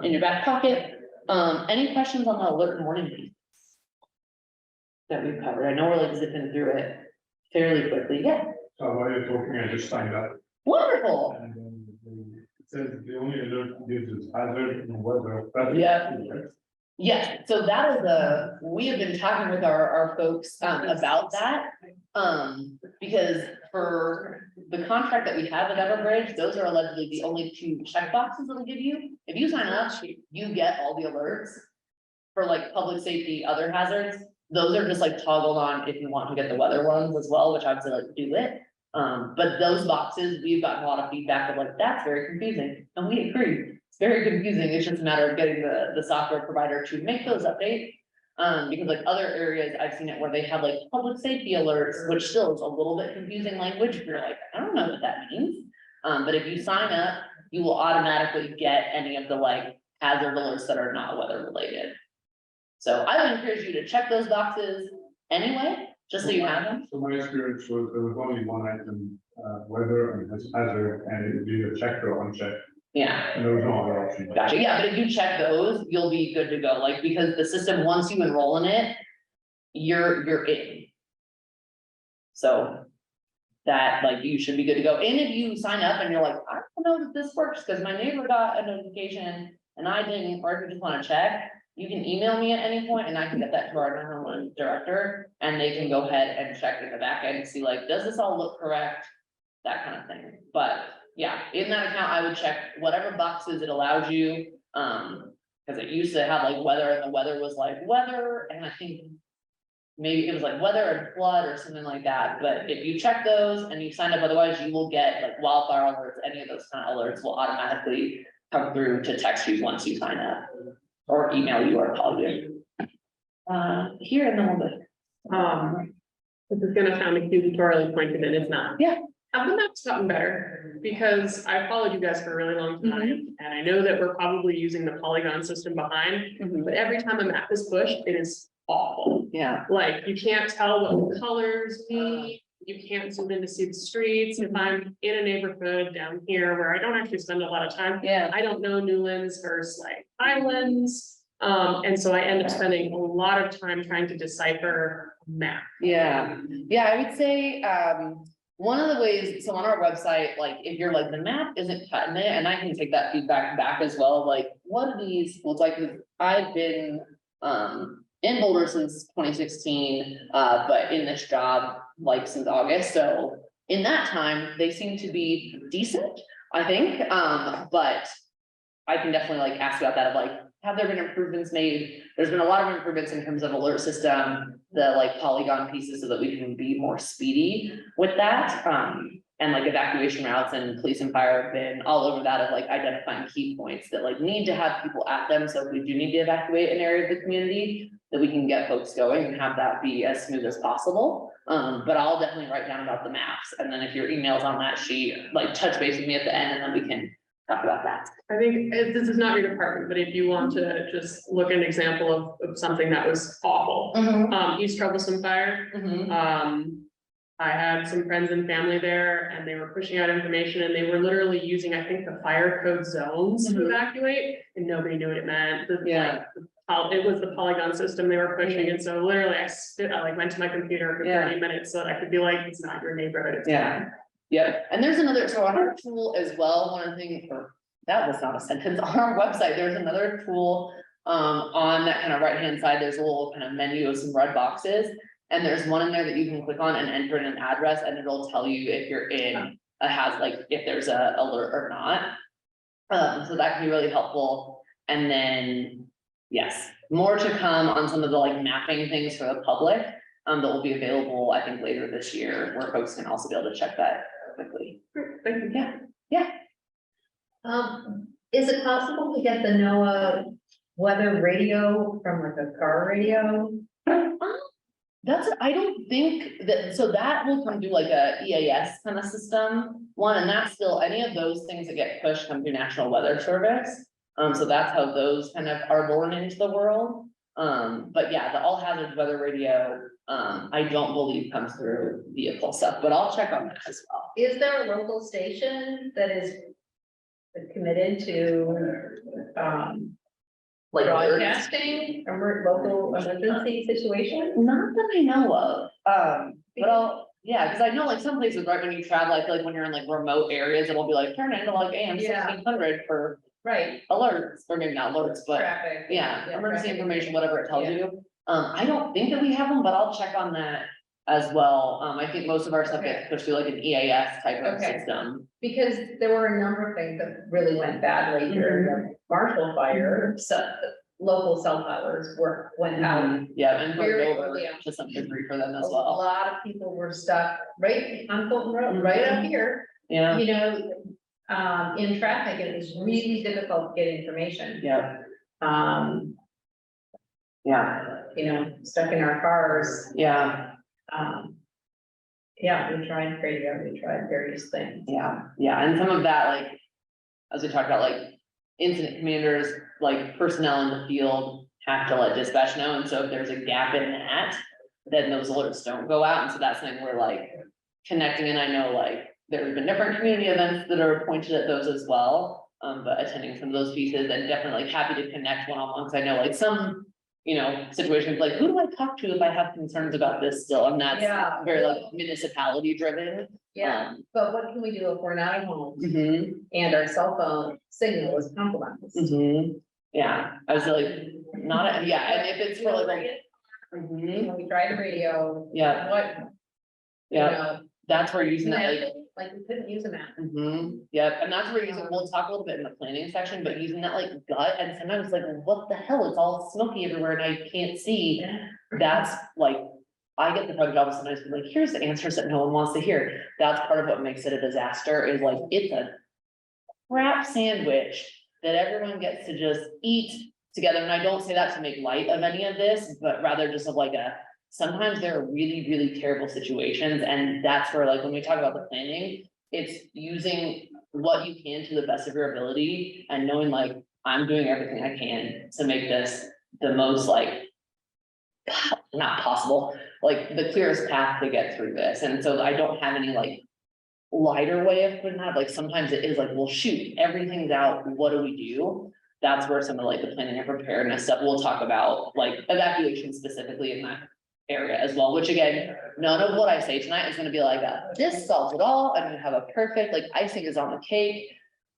in your back pocket. Any questions on the alert and warning piece that we've covered? I know we're like zipping through it fairly quickly. Yeah. So while you're talking, I just signed up. Wonderful. And then it says the only alert it gives is hazard and weather. Yeah. Yes, so that is we have been talking with our folks about that. Because for the contract that we have with Everbridge, those are allegedly the only two checkboxes it'll give you. If you sign up, you get all the alerts for like public safety, other hazards. Those are just like toggled on if you want to get the weather ones as well, which I would say like do it. But those boxes, we've gotten a lot of feedback of like, that's very confusing, and we agree. It's very confusing. It's just a matter of getting the software provider to make those updates. Because like other areas, I've seen it where they have like public safety alerts, which still is a little bit confusing language. If you're like, I don't know what that means. But if you sign up, you will automatically get any of the like hazard alerts that are not weather related. So I would encourage you to check those boxes anyway, just so you have them. So my experience was there was only one item, weather and hazard, and it would be a check or uncheck, Yeah. and there was no other option. Gotcha, yeah, but if you check those, you'll be good to go, like, because the system, once you enroll in it, you're in. So that, like, you should be good to go, and if you sign up and you're like, I don't know that this works, because my neighbor got a notification and I didn't, or if you just wanna check, you can email me at any point and I can get that to our 911 director, and they can go ahead and check in the back end and see like, does this all look correct? That kind of thing, but yeah, in that account, I would check whatever boxes it allows you, because it used to have like weather, and the weather was like weather, and I think maybe it was like weather and flood or something like that, but if you check those and you sign up, otherwise you will get like wildfire alerts, any of those kind of alerts will automatically come through to text you once you sign up, or email you or call you. Here in the moment. This is gonna sound accusatorially pointed, and it's not. Yeah. Have the maps gotten better? Because I followed you guys for a really long time, and I know that we're probably using the polygon system behind, but every time a map is pushed, it is awful. Yeah. Like, you can't tell what the colors mean, you can't zoom in to see the streets. If I'm in a neighborhood down here where I don't actually spend a lot of time, Yeah. I don't know Newlands versus like Highlands. And so I end up spending a lot of time trying to decipher a map. Yeah, yeah, I would say, one of the ways, so on our website, like, if you're like, the map isn't cutting it, and I can take that feedback back as well, like, what do these look like? 'Cause I've been, in Boulder since 2016, but in this job, like, since August, so in that time, they seem to be decent, I think, but I can definitely like ask about that of like, have there been improvements made? There's been a lot of improvements in terms of alert system, the like polygon pieces so that we can be more speedy with that. And like evacuation routes and police and fire have been all over that of like identifying key points that like need to have people at them. So if we do need to evacuate an area of the community, that we can get folks going and have that be as smooth as possible. But I'll definitely write down about the maps. And then if your email's on that sheet, like touch base with me at the end, and then we can talk about that. I think this is not your department, but if you want to just look at an example of something that was awful, East Troublesome Fire. I had some friends and family there and they were pushing out information and they were literally using, I think, the fire code zones to Mhm. evacuate and nobody knew what it meant. Yeah. It was the polygon system they were pushing, and so literally I like went to my computer for Yeah. 30 minutes so that I could be like, it's not your neighborhood, it's Yeah. mine. Yep, and there's another, so on our tool as well, one of the things, or that was not a sentence, on our website, there's another tool. On that kind of right-hand side, there's a little kind of menu of some red boxes. And there's one in there that you can click on and enter in an address and it'll tell you if you're in, if there's a alert or not. So that can be really helpful. And then, yes, more to come on some of the like mapping things for the public. That will be available, I think, later this year, where folks can also be able to check that quickly. Thank you. Yeah, Is it possible to get the NOAA weather radio from like a car radio? I don't think that, so that will come through like a EAS kind of system one, and that's still, any of those things that get pushed come through National Weather Service. So that's how those kind of are born into the world. But yeah, the all hazards weather radio, I don't believe comes through vehicle stuff, but I'll check on that as well. Is there a local station that is committed to, Like alerts. broadcasting local emergency situations? Not that I know of, but yeah, because I know like some places, right, when you travel, I feel like when you're in like remote areas, it'll be like, turn into like AM Yeah. 1600 for Right, alerts, or maybe not alerts, but traffic. yeah, emergency traffic. information, whatever it tells Yeah. you. I don't think that we have them, but I'll check on that as well. I think most of our stuff gets pushed through like an EAS type of Okay. system. Because there were a number of things that really went badly during the Marshall fire, so local cell towers went out. Yeah, and Very moved over early on. to some degree for them as A well. lot of people were stuck right on Fulton Road, right up here, Yeah, you know, in traffic, and it was really difficult to get information. yeah, Um, yeah, you know, stuck in our cars, yeah, yeah, we tried radio, we tried various things. yeah, yeah, and some of that, like, as we talked about, like, incident commanders, like, personnel in the field have to let dispatch know, and so if there's a gap in that, then those alerts don't go out, and so that's something we're like connecting, and I know like there's been different community events that are pointed at those as well. But attending some of those pieces and definitely like happy to connect one-on-one, because I know like some, you know, situations like, who do I talk to if I have concerns about this still? And that's Yeah. very like municipality driven. Yeah, but what can we do if we're not at home Mhm, and our cell phone signal is compromised? mhm. Yeah, I was like, not, yeah, and if it's for like. Mhm, When we tried the radio, yeah, what, you yeah, know, that's where using that like. like we couldn't use a map. Yep, and that's where using, we'll talk a little bit in the planning section, but using that like gut, and sometimes like, what the hell, it's all smoky everywhere and I can't see. That's like, I get the project office sometimes be like, here's the answers that no one wants to hear. That's part of what makes it a disaster, is like, it's a crap sandwich that everyone gets to just eat together. And I don't say that to make light of any of this, but rather just of like sometimes there are really, really terrible situations, and that's where like, when we talk about the planning, it's using what you can to the best of your ability and knowing like, I'm doing everything I can to make this the most like, not possible, like the clearest path to get through this. And so I don't have any like lighter way of putting that, like sometimes it is like, well, shoot, everything's out, what do we do? That's where some of like the planning and preparedness stuff, we'll talk about like evacuation specifically in that area as well, which again, none of what I say tonight is gonna be like, this solves it all, I'm gonna have a perfect, like icing is on the cake.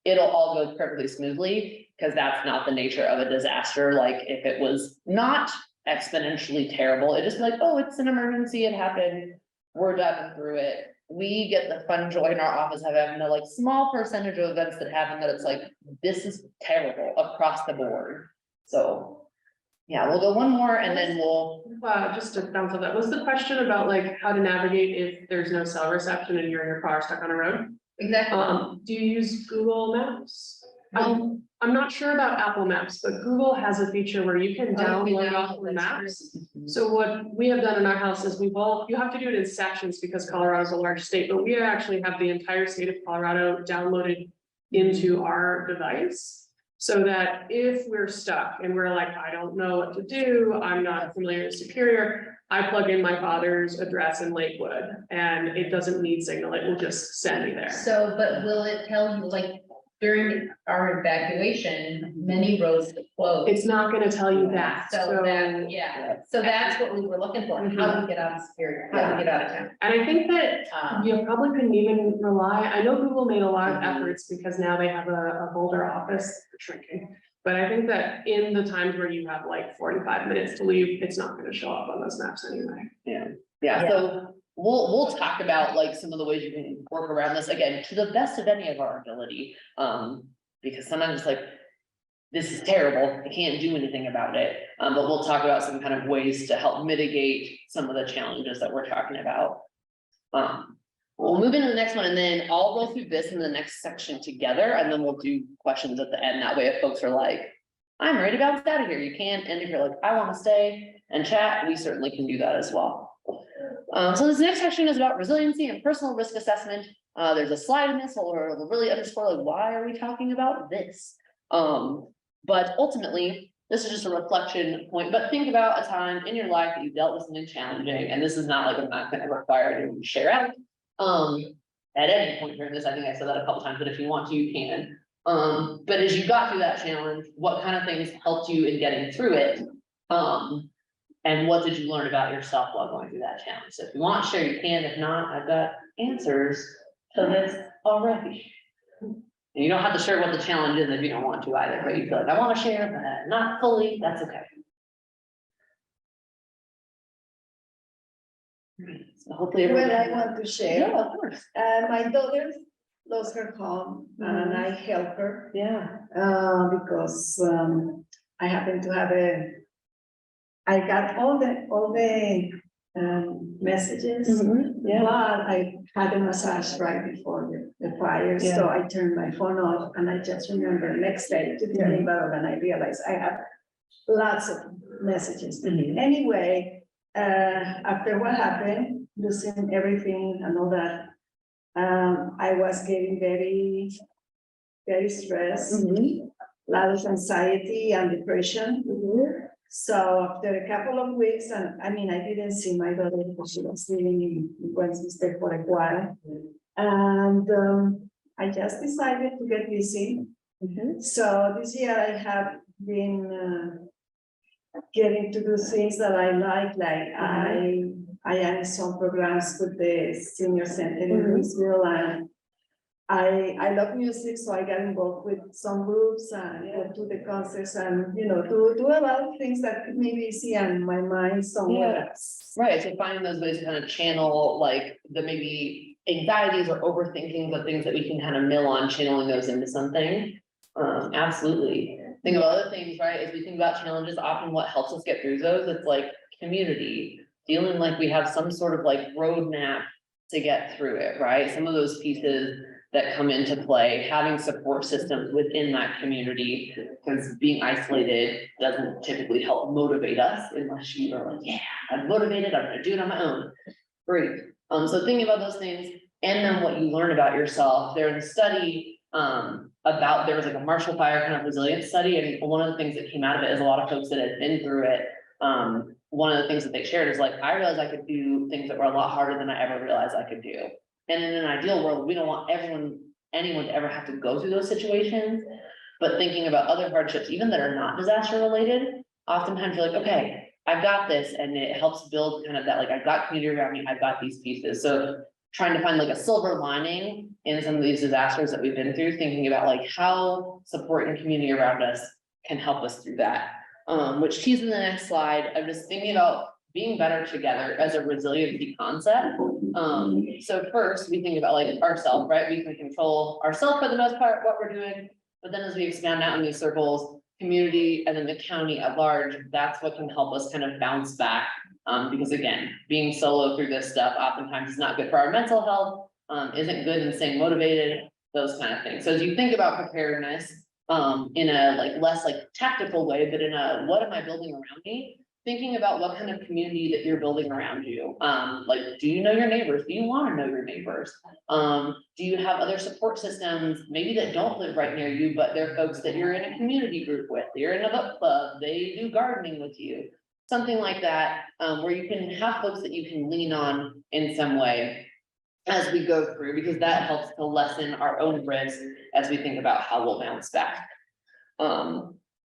It'll all go perfectly smoothly, because that's not the nature of a disaster. Like if it was not exponentially terrible, it just be like, oh, it's an emergency, it happened, we're done through it. We get the fun joy in our office of having a like small percentage of events that happen that it's like, this is terrible across the board. So yeah, we'll go one more and then we'll, Just to bounce off that, was the question about like how to navigate if there's no cell reception and you're in your car stuck on a road? Exactly. Do you use Google Maps? I'm not sure about Apple Maps, but Google has a feature where you can download off the maps. So what we have done in our house is you have to do it in sections because Colorado is a large state, but we actually have the entire state of Colorado downloaded into our device. So that if we're stuck and we're like, I don't know what to do, I'm not familiar with Superior, I plug in my father's address in Lakewood and it doesn't need signal, it will just send me there. So, but will it tell you, like, during our evacuation, many roads closed? It's not gonna tell you that, So that, yeah, so that's what we were looking for, how do we get out of Superior, how do we get out of town? And I think that you probably couldn't even rely, I know Google made a lot of efforts because now they have a Boulder office shrinking. But I think that in the times where you have like 45 minutes to leave, it's not gonna show up on those maps anyway. Yeah, so we'll talk about like some of the ways you can work around this again, to the best of any of our ability. Because sometimes it's like, this is terrible, I can't do anything about it. But we'll talk about some kind of ways to help mitigate some of the challenges that we're talking about. We'll move into the next one and then I'll roll through this in the next section together and then we'll do questions at the end. That way if folks are like, I'm ready to bounce out of here, you can, and if you're like, I want to stay and chat, we certainly can do that as well. So this next section is about resiliency and personal risk assessment. There's a slide in this where we'll really underscore like, why are we talking about this? But ultimately, this is just a reflection point, but think about a time in your life that you dealt with something challenging, and this is not like, I'm not gonna require you to share out. At any point during this, I think I said that a couple times, but if you want to, you can. But as you got through that challenge, what kind of things helped you in getting through it? And what did you learn about yourself while going through that challenge? So if you want to share, you can. If not, I've got answers to this already. And you don't have to share what the challenge is if you don't want to either, but you feel like I want to share, but not fully, that's okay. So hopefully. Well, everyone- I want to share, Yeah, of course. my daughter lost her home and I help her, Yeah. because, I happen to have I got all the messages. Yeah. But I had a massage right before the fire, so I turned my phone off and I just remember next day to turn it on and I realized I had lots of messages. Anyway, after what happened, losing everything and all that, I was getting very, very stressed, lot of anxiety and depression. So after a couple of weeks, and I mean, I didn't see my daughter because she was living in Westminster for a while. And I just decided to get busy. So this year I have been getting to do things that I like I am in some programs with the senior center in Louisville, and I love music, so I got involved with some groups and go to the concerts and, you know, do a lot of things that could maybe see in my mind somewhere else. Right, so finding those ways to kind of channel like the maybe anxieties or overthinking, the things that we can kind of mill on, channeling those into something. Absolutely. Think of other things, right? As we think about challenges, often what helps us get through those, it's like community, feeling like we have some sort of like roadmap to get through it, right? Some of those pieces that come into play, having support systems within that community, because being isolated doesn't typically help motivate us unless you are like, yeah, I'm motivated, I'm gonna do it on my own. Great. So thinking about those things and then what you learn about yourself. There's a study about, there was like a Marshall Fire kind of resilience study, and one of the things that came out of it is a lot of folks that had been through it. One of the things that they shared is like, I realized I could do things that were a lot harder than I ever realized I could do. And in an ideal world, we don't want anyone to ever have to go through those situations. But thinking about other hardships, even that are not disaster related, oftentimes you're like, okay, I've got this, and it helps build kind of that, like, I've got community around me, I've got these pieces. So trying to find like a silver lining in some of these disasters that we've been through, thinking about like how support and community around us can help us through that. Which keys in the next slide, I'm just thinking about being better together as a resiliency concept. So first we think about like ourselves, right? We can control ourselves for the most part, what we're doing, but then as we expand out in these circles, community and then the county at large, that's what can help us kind of bounce back. Because again, being solo through this stuff oftentimes is not good for our mental health, isn't good in staying motivated, those kind of things. So as you think about preparedness, in a like less like tactical way, but in a what am I building around me? thinking about what kind of community that you're building around you. Like, do you know your neighbors? Do you want to know your neighbors? Do you have other support systems, maybe that don't live right near you, but they're folks that you're in a community group with, you're in a book club, they do gardening with you, something like that, where you can have folks that you can lean on in some way as we go through, because that helps to lessen our own risk as we think about how we'll bounce back.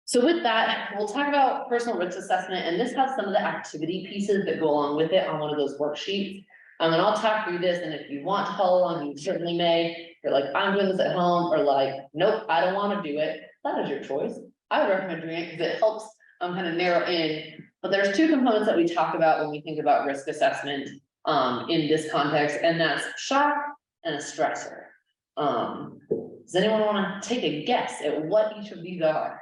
So with that, we'll talk about personal risk assessment, and this has some of the activity pieces that go along with it on one of those worksheets. And I'll talk through this, and if you want to follow along, you certainly may. If you're like, I'm doing this at home, or like, nope, I don't want to do it, that is your choice. I would recommend doing it because it helps kind of narrow in. But there's two components that we talk about when we think about risk assessment in this context, and that's shock and a stressor. Does anyone want to take a guess at what each of these are?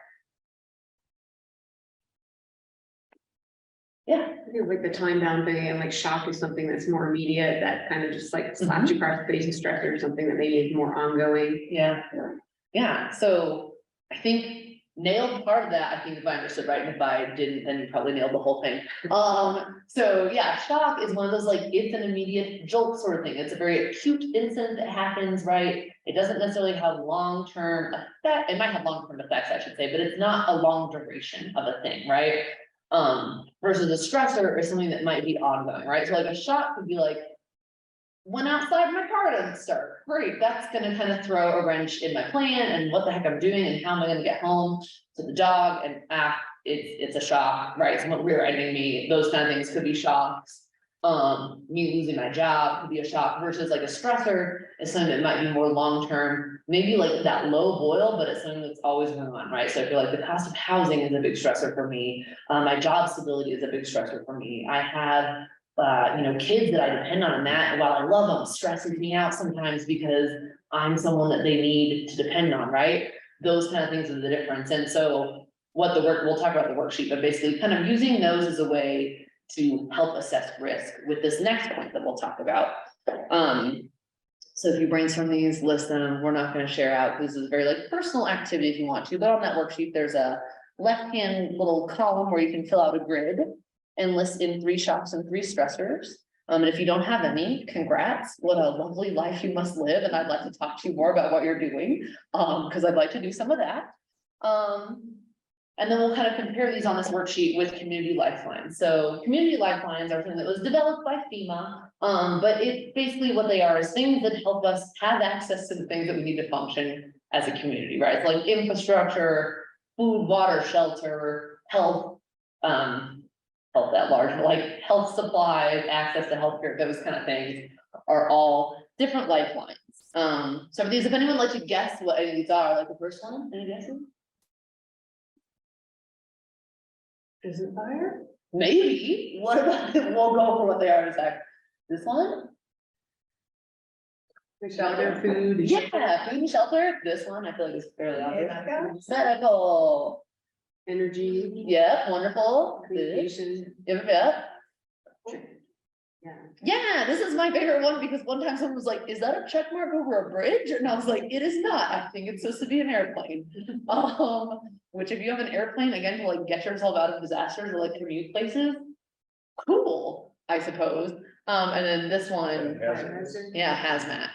Yeah. I feel like the time bound thing and like shock is something that's more immediate, that kind of just like slaps you across the face, and stressor is something that maybe is more ongoing. Yeah. Yeah, so I think nailed part of that, I think, if I understood right, and if I didn't, then you probably nailed the whole thing. So yeah, shock is one of those, like, it's an immediate jolt sort of thing. It's a very acute incident that happens, right? It doesn't necessarily have long-term effect. It might have long-term effects, I should say, but it's not a long duration of a thing, right? Versus a stressor is something that might be ongoing, right? So like a shock could be like, went outside, my car doesn't start. Great, that's gonna kind of throw a wrench in my plan and what the heck I'm doing and how am I gonna get home to the dog, and it's a shock, right? Someone rear-ending me, those kind of things could be shocks. Me losing my job could be a shock, versus like a stressor is something that might be more long-term, maybe like that low boil, but it's something that's always going on, right? So I feel like the cost of housing is a big stressor for me. My job stability is a big stressor for me. I have kids that I depend on, and that, while I love them, stresses me out sometimes because I'm someone that they need to depend on, right? Those kind of things are the difference. And so we'll talk about the worksheet, but basically kind of using those as a way to help assess risk with this next point that we'll talk about. So if you brainstorm these, list them, we're not going to share out, this is a very like personal activity if you want to, but on that worksheet, there's a left-hand little column where you can fill out a grid and list in 3 shocks and 3 stressors. And if you don't have any, congrats, what a lovely life you must live. And I'd like to talk to you more about what you're doing, because I'd like to do some of that. And then we'll kind of compare these on this worksheet with community lifelines. So community lifelines are something that was developed by FEMA, but it basically what they are is things that help us have access to the things that we need to function as a community, right? It's like infrastructure, food, water, shelter, health, health at large, like health supplies, access to healthcare, those kind of things are all different lifelines. So for these, if anyone would like to guess what any of these are, like the first one, any guesses? Is it fire? Maybe. What about, we'll go for what they are in a sec. This one? Shelter, food. Yeah, food and shelter. This one, I feel like it's fairly obvious. Medical. Medical. Energy. Yep, wonderful. Good. Communication. Yep. Yeah. Yeah, this is my favorite one because one time someone was like, is that a check mark over a bridge? And I was like, it is not. I think it's supposed to be an airplane. Which if you have an airplane, again, to like get yourself out of disasters or like commute places, cool, I suppose. And then this one, yeah, hazmat,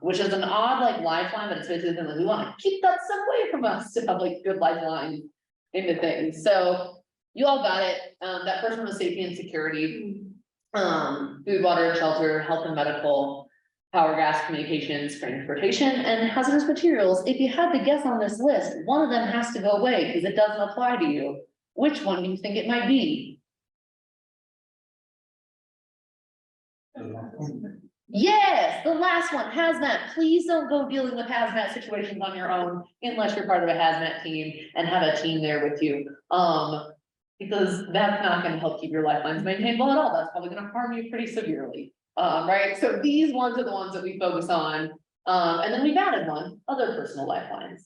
which is an odd like lifeline, but it's basically something like, we want to keep that stuff away from us to have like good lifelines into things. So you all got it. That first one was safety and security. Food, water, shelter, health and medical, power, gas, communications, transportation, and hazardous materials. If you had to guess on this list, one of them has to go away because it doesn't apply to you. Which one do you think it might be? Yes, the last one, hazmat. Please don't go dealing with hazmat situations on your own unless you're part of a hazmat team and have a team there with you. Because that's not going to help keep your lifelines maintainable at all. That's probably going to harm you pretty severely. Right? So these ones are the ones that we focus on. And then we've added one, other personal lifelines.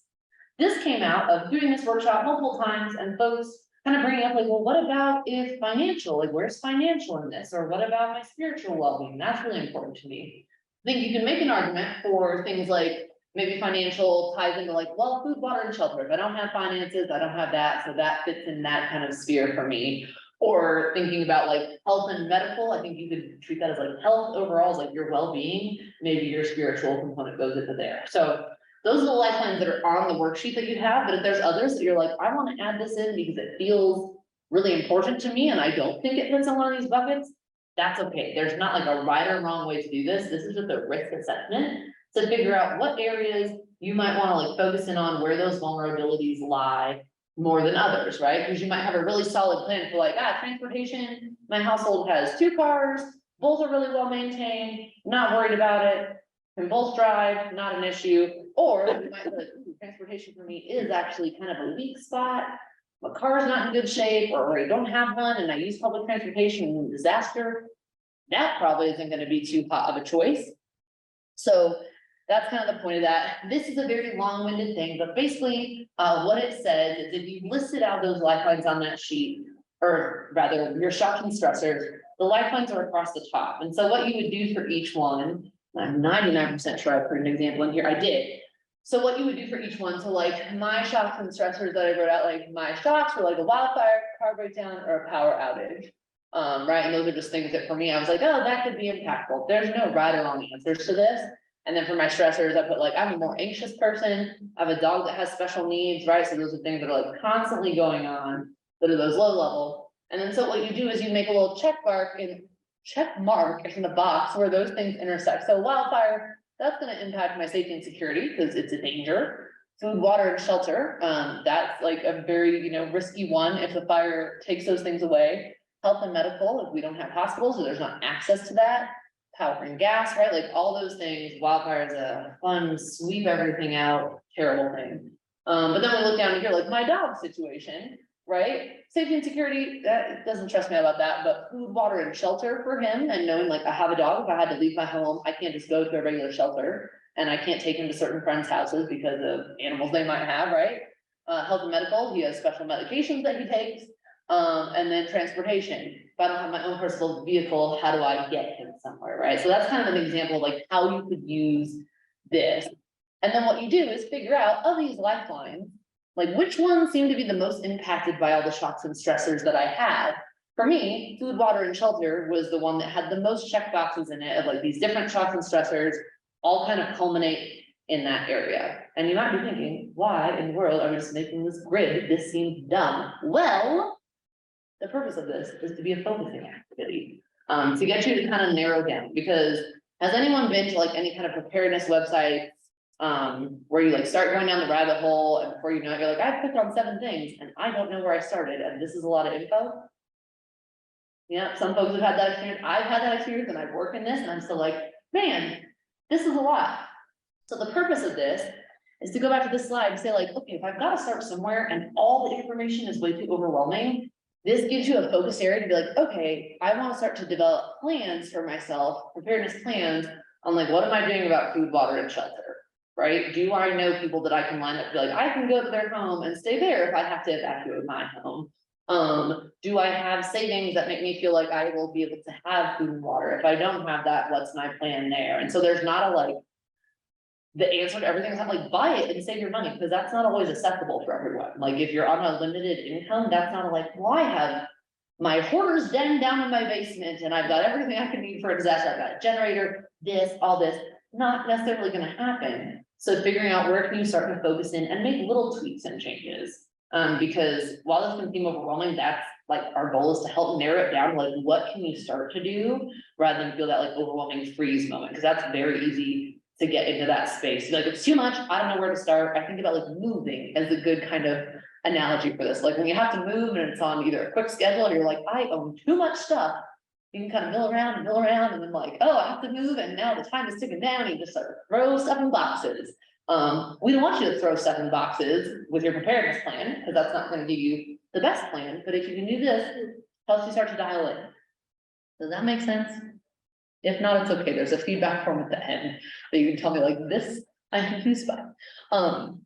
This came out of doing this workshop multiple times and folks kind of bringing up like, well, what about if financial, like where's financial in this? Or what about my spiritual well-being? That's really important to me. I think you can make an argument for things like maybe financial ties into like, well, food, water, and shelter. If I don't have finances, I don't have that. So that fits in that kind of sphere for me. Or thinking about like health and medical, I think you could treat that as like health overall, is like your well-being, maybe your spiritual component goes into there. So those are the lifelines that are on the worksheet that you have, but if there's others that you're like, I want to add this in because it feels really important to me and I don't think it fits in one of these buckets, that's okay. There's not like a right or wrong way to do this. This is just a risk assessment to figure out what areas you might want to like focus in on, where those vulnerabilities lie more than others, right? Because you might have a really solid plan for like, transportation, my household has 2 cars, both are really well maintained, not worried about it, can both drive, not an issue. Or you might be like, ooh, transportation for me is actually kind of a weak spot. My car's not in good shape, or I don't have one and I use public transportation in disaster. That probably isn't going to be too hot of a choice. So that's kind of the point of that. This is a very long-winded thing, but basically what it says is if you listed out those lifelines on that sheet, or rather your shocks and stressors, the lifelines are across the top. And so what you would do for each one, I'm 99% sure I put an example in here, I did. So what you would do for each one, so like my shocks and stressors that I wrote out, like my shocks were like a wildfire, car breakdown, or a power outage. Right, and those are just things that for me, I was like, oh, that could be impactful. There's no right or wrong answers to this. And then for my stressors, I put like, I'm a more anxious person. I have a dog that has special needs, right? So those are things that are like constantly going on, that are those low level. And then so what you do is you make a little check mark in the box where those things intersect. So wildfire, that's going to impact my safety and security because it's a danger. Food, water, and shelter, that's like a very, risky one if the fire takes those things away. Health and medical, if we don't have hospitals, so there's not access to that. Power and gas, right? Like all those things, wildfire is a fun, sweep everything out, terrible thing. But then we look down here, like my dog situation, right? Safety and security, that doesn't trust me about that, but food, water, and shelter for him, and knowing like I have a dog, if I had to leave my home, I can't just go to a regular shelter, and I can't take him to certain friends' houses because of animals they might have, right? Health and medical, he has special medications that he takes. And then transportation. If I don't have my own personal vehicle, how do I get him somewhere, right? So that's kind of an example of like how you could use this. And then what you do is figure out of these lifelines, like which ones seem to be the most impacted by all the shocks and stressors that I had. For me, food, water, and shelter was the one that had the most check boxes in it of like these different shocks and stressors all kind of culminate in that area. And you might be thinking, why in the world are we just making this grid? This seems dumb. Well, the purpose of this is to be a focusing activity, to get you to kind of narrow down, because has anyone been to like any kind of preparedness website, where you like start going down the rabbit hole and before you know it, you're like, I've clicked on 7 things and I don't know where I started and this is a lot of info. Yeah, some folks have had that experience. I've had that experience and I've worked in this and I'm still like, man, this is a lot. So the purpose of this is to go back to this slide and say like, okay, if I've got to start somewhere and all the information is way too overwhelming, this gives you a focus area to be like, okay, I want to start to develop plans for myself, preparedness plans on like, what am I doing about food, water, and shelter, right? Do I know people that I can line up to be like, I can go to their home and stay there if I have to evacuate my home? Do I have savings that make me feel like I will be able to have food and water? If I don't have that, what's my plan there? And so there's not a like, the answer to everything is not like buy it and save your money, because that's not always acceptable for everyone. Like if you're on a limited income, that's not like, well, I have my hoarder's den down in my basement and I've got everything I can need for a disaster. I've got a generator, this, all this, not necessarily going to happen. So figuring out where can you start to focus in and make little tweaks and changes. Because while this can seem overwhelming, that's like our goal is to help narrow it down. Like what can you start to do rather than feel that like overwhelming freeze moment? Because that's very easy to get into that space. Like it's too much, I don't know where to start. I think about like moving as a good kind of analogy for this. Like when you have to move and it's on either a quick schedule or you're like, I own too much stuff. You can kind of mill around and then like, oh, I have to move and now the time is ticking down. And you just start to throw stuff in boxes. We don't want you to throw stuff in boxes with your preparedness plan because that's not going to give you the best plan. But if you can do this, it helps you start to dial in. Does that make sense? If not, it's okay. There's a feedback form at the end that you can tell me like this, I'm confused by. So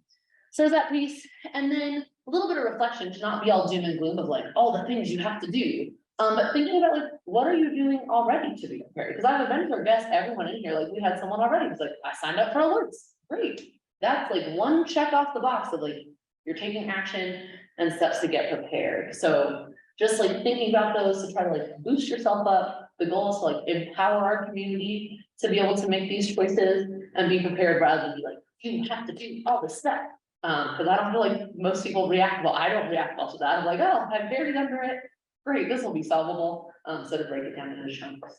there's that piece. And then a little bit of reflection to not be all doom and gloom of like all the things you have to do. But thinking about like, what are you doing already to be prepared? Because I have a vendor guest, everyone in here, like we had someone already who's like, I signed up for alerts. Great. That's like one check off the box of like, you're taking action and steps to get prepared. So just like thinking about those to try to like boost yourself up. The goal is to like empower our community to be able to make these choices and be prepared rather than be like, you have to do all this stuff. Cause I don't feel like most people react well. I don't react well to that. I'm like, oh, I'm buried under it. Great, this will be solvable. So to break it down into chunks.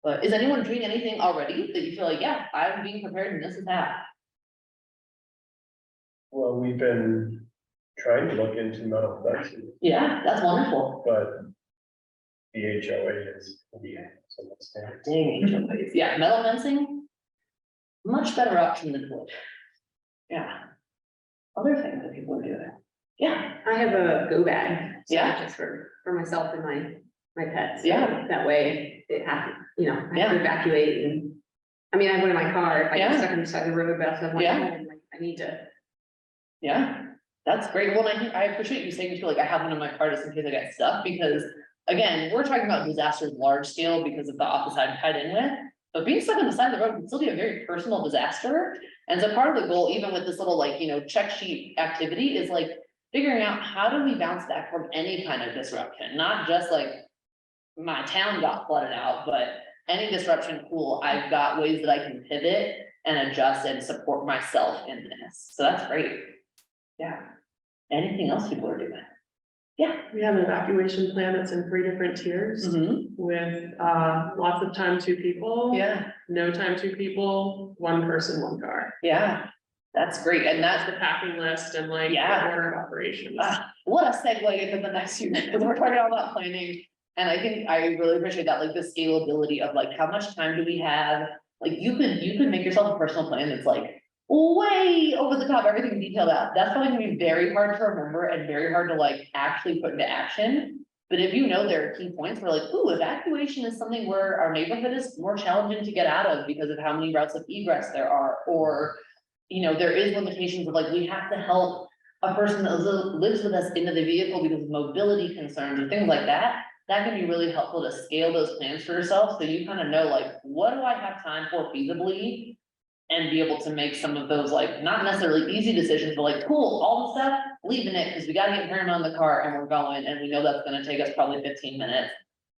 But is anyone doing anything already that you feel like, yeah, I'm being prepared and this is that? Well, we've been trying to look into metal fencing, Yeah, that's wonderful. but the HOA is. Yeah. Dang, HOAs. Yeah, metal fencing. Much better option than wood. Yeah. Other things that people are doing. Yeah, I have a go bag. so Yeah. Just for myself and my pets. so Yeah. That way it has, I have Yeah. to evacuate and, I mean, I go in my car, if I Yeah. get stuck on the side of the road, but I'm like, Yeah. oh, like, I need to. yeah, that's great. Well, I appreciate you saying, too, like, I have one in my car just in case I get stuck, because again, we're talking about disasters large scale because of the office I'm tied in with. But being stuck on the side of the road can still be a very personal disaster. And so part of the goal, even with this little like, check sheet activity is like figuring out how do we bounce back from any kind of disruption, not just like my town got flooded out, but any disruption, cool, I've got ways that I can pivot and adjust and support myself in this. So that's great. Yeah. Anything else people are doing? Yeah. We have an evacuation plan that's in 3 different tiers with lots of time, 2 people. Yeah, No time, 2 people, 1 person, 1 car. yeah, that's great. And that's The packing list and like the Yeah. order of operations. what a segue into the next unit, because we're talking all about planning. And I think I really appreciate that, like the scalability of like, how much time do we have? Like you could make yourself a personal plan that's like way over the top, everything detailed out. That's probably gonna be very hard to remember and very hard to like actually put into action. But if you know there are key points where like, ooh, evacuation is something where our neighborhood is more challenging to get out of because of how many routes of egress there are, or there is limitations of like, we have to help a person that lives with us into the vehicle because of mobility concerns or things like that. That can be really helpful to scale those plans for yourself, so you kind of know like, what do I have time for feasibly? And be able to make some of those like, not necessarily easy decisions, but like, cool, all the stuff, leaving it, because we gotta get Karen on the car and we're going, and we know that's gonna take us probably 15 minutes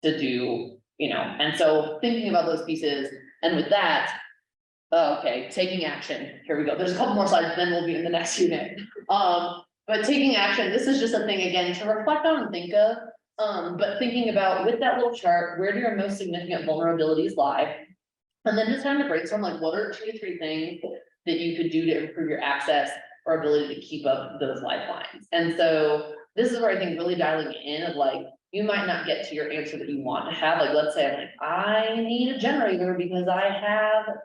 to do, and so thinking about those pieces, and with that. Okay, taking action, here we go, there's a couple more slides, then we'll be in the next unit. But taking action, this is just a thing again to reflect on and think of, but thinking about with that little chart, where do your most significant vulnerabilities lie? And then just kind of brainstorm like, what are 2 to 3 things that you could do to improve your access or ability to keep up those lifelines? And so this is where I think really dialing in of like, you might not get to your answer that you want to have. Like, let's say I'm like, I need a generator because I have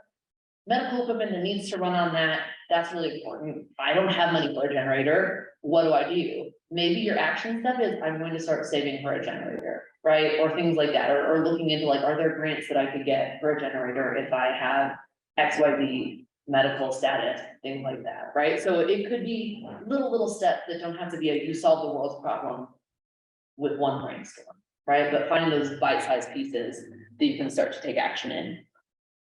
medical equipment that needs to run on that. That's really important. I don't have money for a generator. What do I do? Maybe your action step is I'm going to start saving for a generator, right? Or things like that, or looking into like, are there grants that I could get for a generator if I have XYZ medical status, things like that, right? So it could be little steps that don't have to be a you solve the world's problem with one brainstorm, right? But find those bite-sized pieces that you can start to take action in.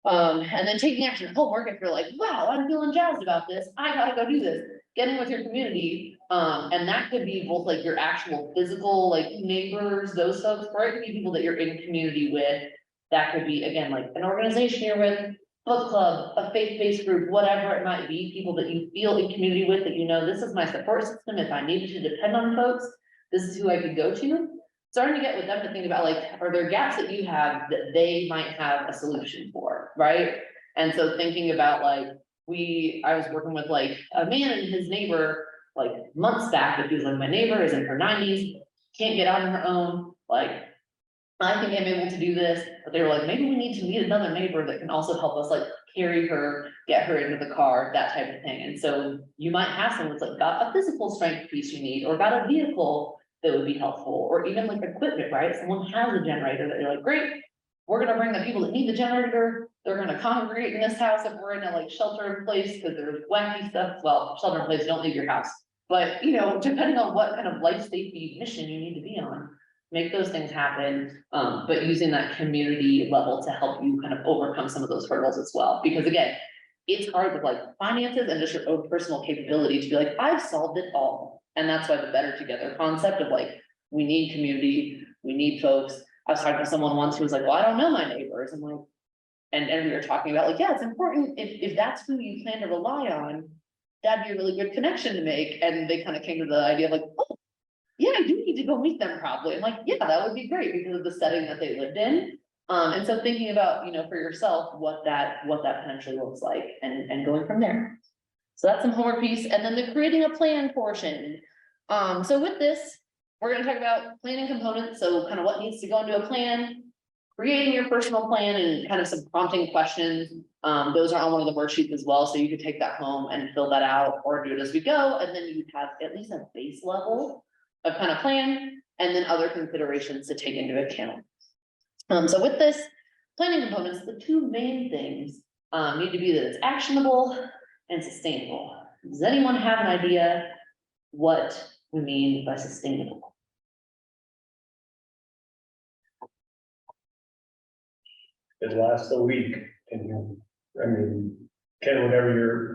And then taking action at homework, if you're like, wow, I'm feeling jazzed about this, I gotta go do this, getting with your community. And that could be both like your actual physical, like neighbors, those folks, or it could be people that you're in community with. That could be, again, like an organization you're with, book club, a faith-based group, whatever it might be, people that you feel in community with, that this is my support system. If I needed to depend on folks, this is who I could go to. Starting to get with them to think about like, are there gaps that you have that they might have a solution for, right? And so thinking about like, I was working with like a man and his neighbor like months back, that he was like, my neighbor is in her 90s, can't get out on her own, like, I think I'm able to do this, but they were like, maybe we need to meet another neighbor that can also help us like carry her, get her into the car, that type of thing. And so you might have someone that's like got a physical strength piece you need, or got a vehicle that would be helpful, or even like equipment, right? Someone has a generator that you're like, great, we're gonna bring the people that need the generator, they're gonna congregate in this house if we're in a like shelter in place, because there's wacky stuff. Well, shelter in place, don't leave your house. But depending on what kind of life safety mission you need to be on, make those things happen. But using that community level to help you kind of overcome some of those hurdles as well. Because again, it's hard with like finances and just your own personal capability to be like, I've solved it all. And that's why the better together concept of like, we need community, we need folks. I was talking to someone once who was like, well, I don't know my neighbors. I'm like, and we were talking about like, yeah, it's important if that's who you plan to rely on, that'd be a really good connection to make. And they kind of came to the idea of like, oh, yeah, I do need to go meet them probably. I'm like, yeah, that would be great because of the setting that they lived in. And so thinking about, for yourself, what that potentially looks like and going from there. So that's some homework piece. And then the creating a plan portion. So with this, we're going to talk about planning components. So kind of what needs to go into a plan, creating your personal plan, and kind of some prompting questions. Those are on one of the worksheets as well. So you could take that home and fill that out or do it as we go. And then you have at least a base level of kind of plan and then other considerations to take into account. So with this planning components, the two main things need to be that it's actionable and sustainable. Does anyone have an idea what we mean by sustainable? It lasts a week,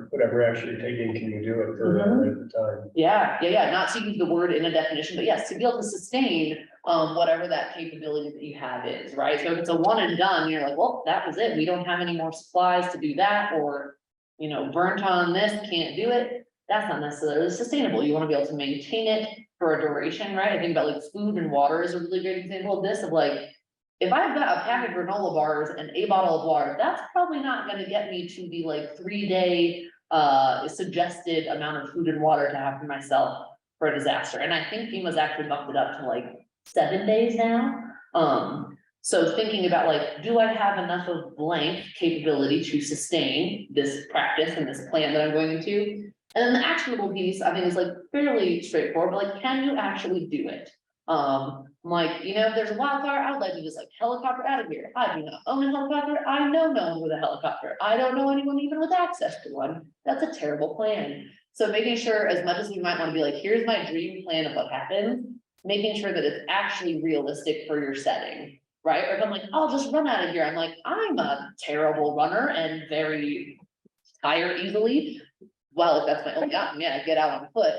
whatever action you're taking, can you do it for a length of time? Yeah, not to use the word in a definition, but yes, to be able to sustain whatever that capability that you have is, right? So if it's a one and done, you're like, well, that was it. We don't have any more supplies to do that, or burnt on this, can't do it. That's not necessarily sustainable. You want to be able to maintain it for a duration, right? I think about like food and water is a really great example of this, of like, if I've got a pack of granola bars and a bottle of water, that's probably not going to get me to the like 3-day suggested amount of food and water to have for myself for a disaster. And I think FEMA's actually bumped it up to like 7 days now. So thinking about like, do I have enough of blank capability to sustain this practice and this plan that I'm going into? And then the actionable piece, I think, is like fairly straightforward, but like, can you actually do it? Like, if there's a wildfire, I would like to just like helicopter out of here. I do not own a helicopter. I know no one with a helicopter. I don't know anyone even with access to one. That's a terrible plan. So making sure, as much as we might want to be like, here's my dream plan of what happens, making sure that it's actually realistic for your setting, right? Or if I'm like, I'll just run out of here. I'm like, I'm a terrible runner and very tired easily. Well, if that's my only option, yeah, get out on foot.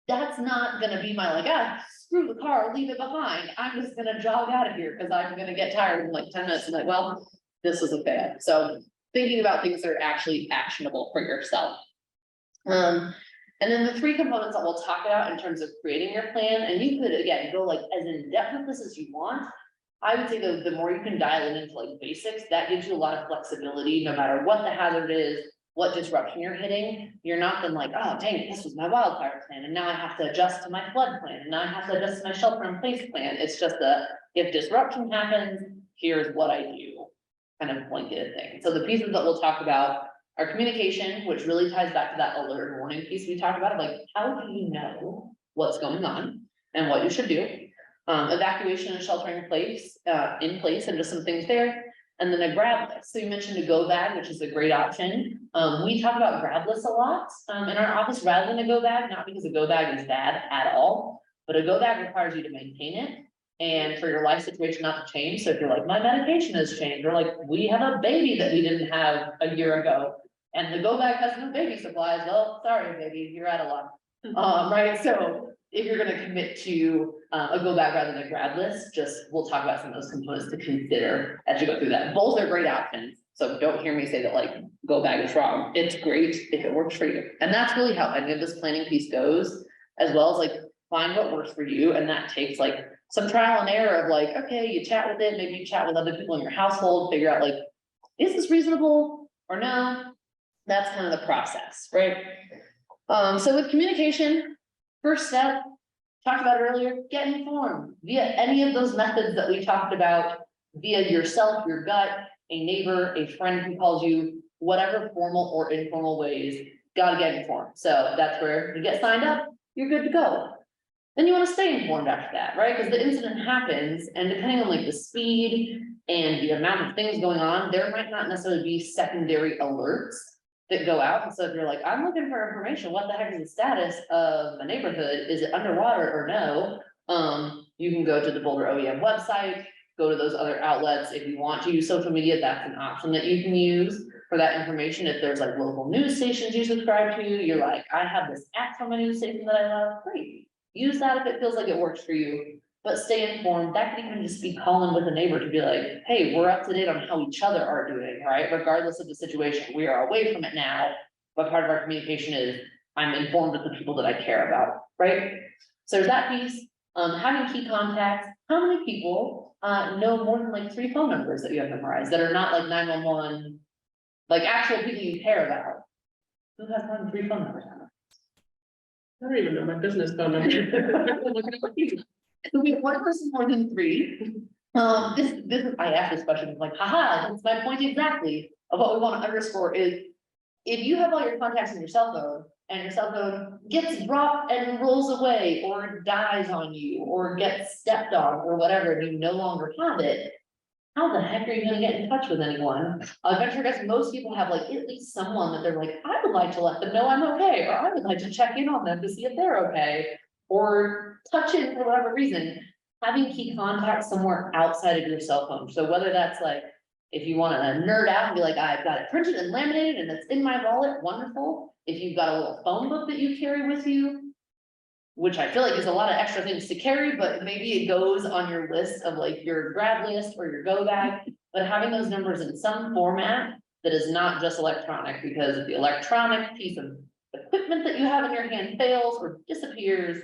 That's not gonna be my like, screw the car, leave it behind. I'm just gonna jog out of here because I'm gonna get tired in like 10 minutes and like, well, this was a fail. So thinking about things that are actually actionable for yourself. And then the 3 components that we'll talk about in terms of creating your plan, and you could again go like as in depth with this as you want. I would say the more you can dial it into like basics, that gives you a lot of flexibility no matter what the hazard is, what disruption you're hitting. You're not then like, oh dang, this was my wildfire plan, and now I have to adjust to my flood plan, and now I have to adjust to my shelter in place plan. It's just if disruption happens, here's what I do, kind of blanketed thing. So the pieces that we'll talk about are communication, which really ties back to that alert and warning piece we talked about, of like, how do you know what's going on and what you should do? Evacuation and sheltering in place, and just some things there. And then a grab list. So you mentioned a go bag, which is a great option. We talk about grab lists a lot in our office rather than a go bag, not because a go bag is bad at all, but a go bag requires you to maintain it and for your life situation not to change. So if you're like, my medication has changed, or like, we have a baby that we didn't have a year ago, and the go bag has no baby supplies, well, sorry, baby, you're out of luck. Right, so if you're gonna commit to a go bag rather than a grab list, we'll talk about some of those components to consider as you go through that. Both are great options. So don't hear me say that like go bag is wrong. It's great if it works for you. And that's really how any of this planning piece goes, as well as like find what works for you. And that takes like some trial and error of like, okay, you chat with it, maybe you chat with other people in your household, figure out like, is this reasonable or no? That's kind of the process, right? So with communication, first step, talked about it earlier, get informed via any of those methods that we talked about, via yourself, your gut, a neighbor, a friend who calls you, whatever formal or informal ways, gotta get informed. So that's where you get signed up, you're good to go. Then you want to stay informed after that, right? Because the incident happens, and depending on like the speed and the amount of things going on, there might not necessarily be secondary alerts that go out. And so if you're like, I'm looking for information, what the heck is the status of the neighborhood? Is it underwater or no? You can go to the Boulder OEM website, go to those other outlets. If you want to use social media, that's an option that you can use for that information. If there's like local news stations you subscribe to, you're like, I have this app from a news station that I love, great. use that if it feels like it works for you, but stay informed. That can even just be calling with a neighbor to be like, hey, we're up to date on how each other are doing, right? Regardless of the situation, we are away from it now, but part of our communication is I'm informed of the people that I care about, right? So there's that piece, having key contacts. How many people know more than like 3 phone numbers that you have memorized that are not like 911, like actual people you care about? Who has more than 3 phone numbers? I don't even know my business phone number. Could be one person more than 3. This, I asked this question, like, haha, that's my point exactly of what we want to underscore is, if you have all your contacts in your cell phone and your cell phone gets dropped and rolls away or dies on you or gets stepped on or whatever, and you no longer have it, how the heck are you gonna get in touch with anyone? I venture guess most people have like at least someone that they're like, I would like to let them know I'm okay, or I would like to check in on them to see if they're okay, or touch it for whatever reason. Having key contacts somewhere outside of your cell phone. So whether that's like, if you wanna nerd out and be like, I've got it printed and laminated and it's in my wallet, wonderful. If you've got a little phone book that you carry with you, which I feel like is a lot of extra things to carry, but maybe it goes on your list of like your grab list or your go bag, but having those numbers in some format that is not just electronic, because if the electronic piece of equipment that you have in your hand fails or disappears,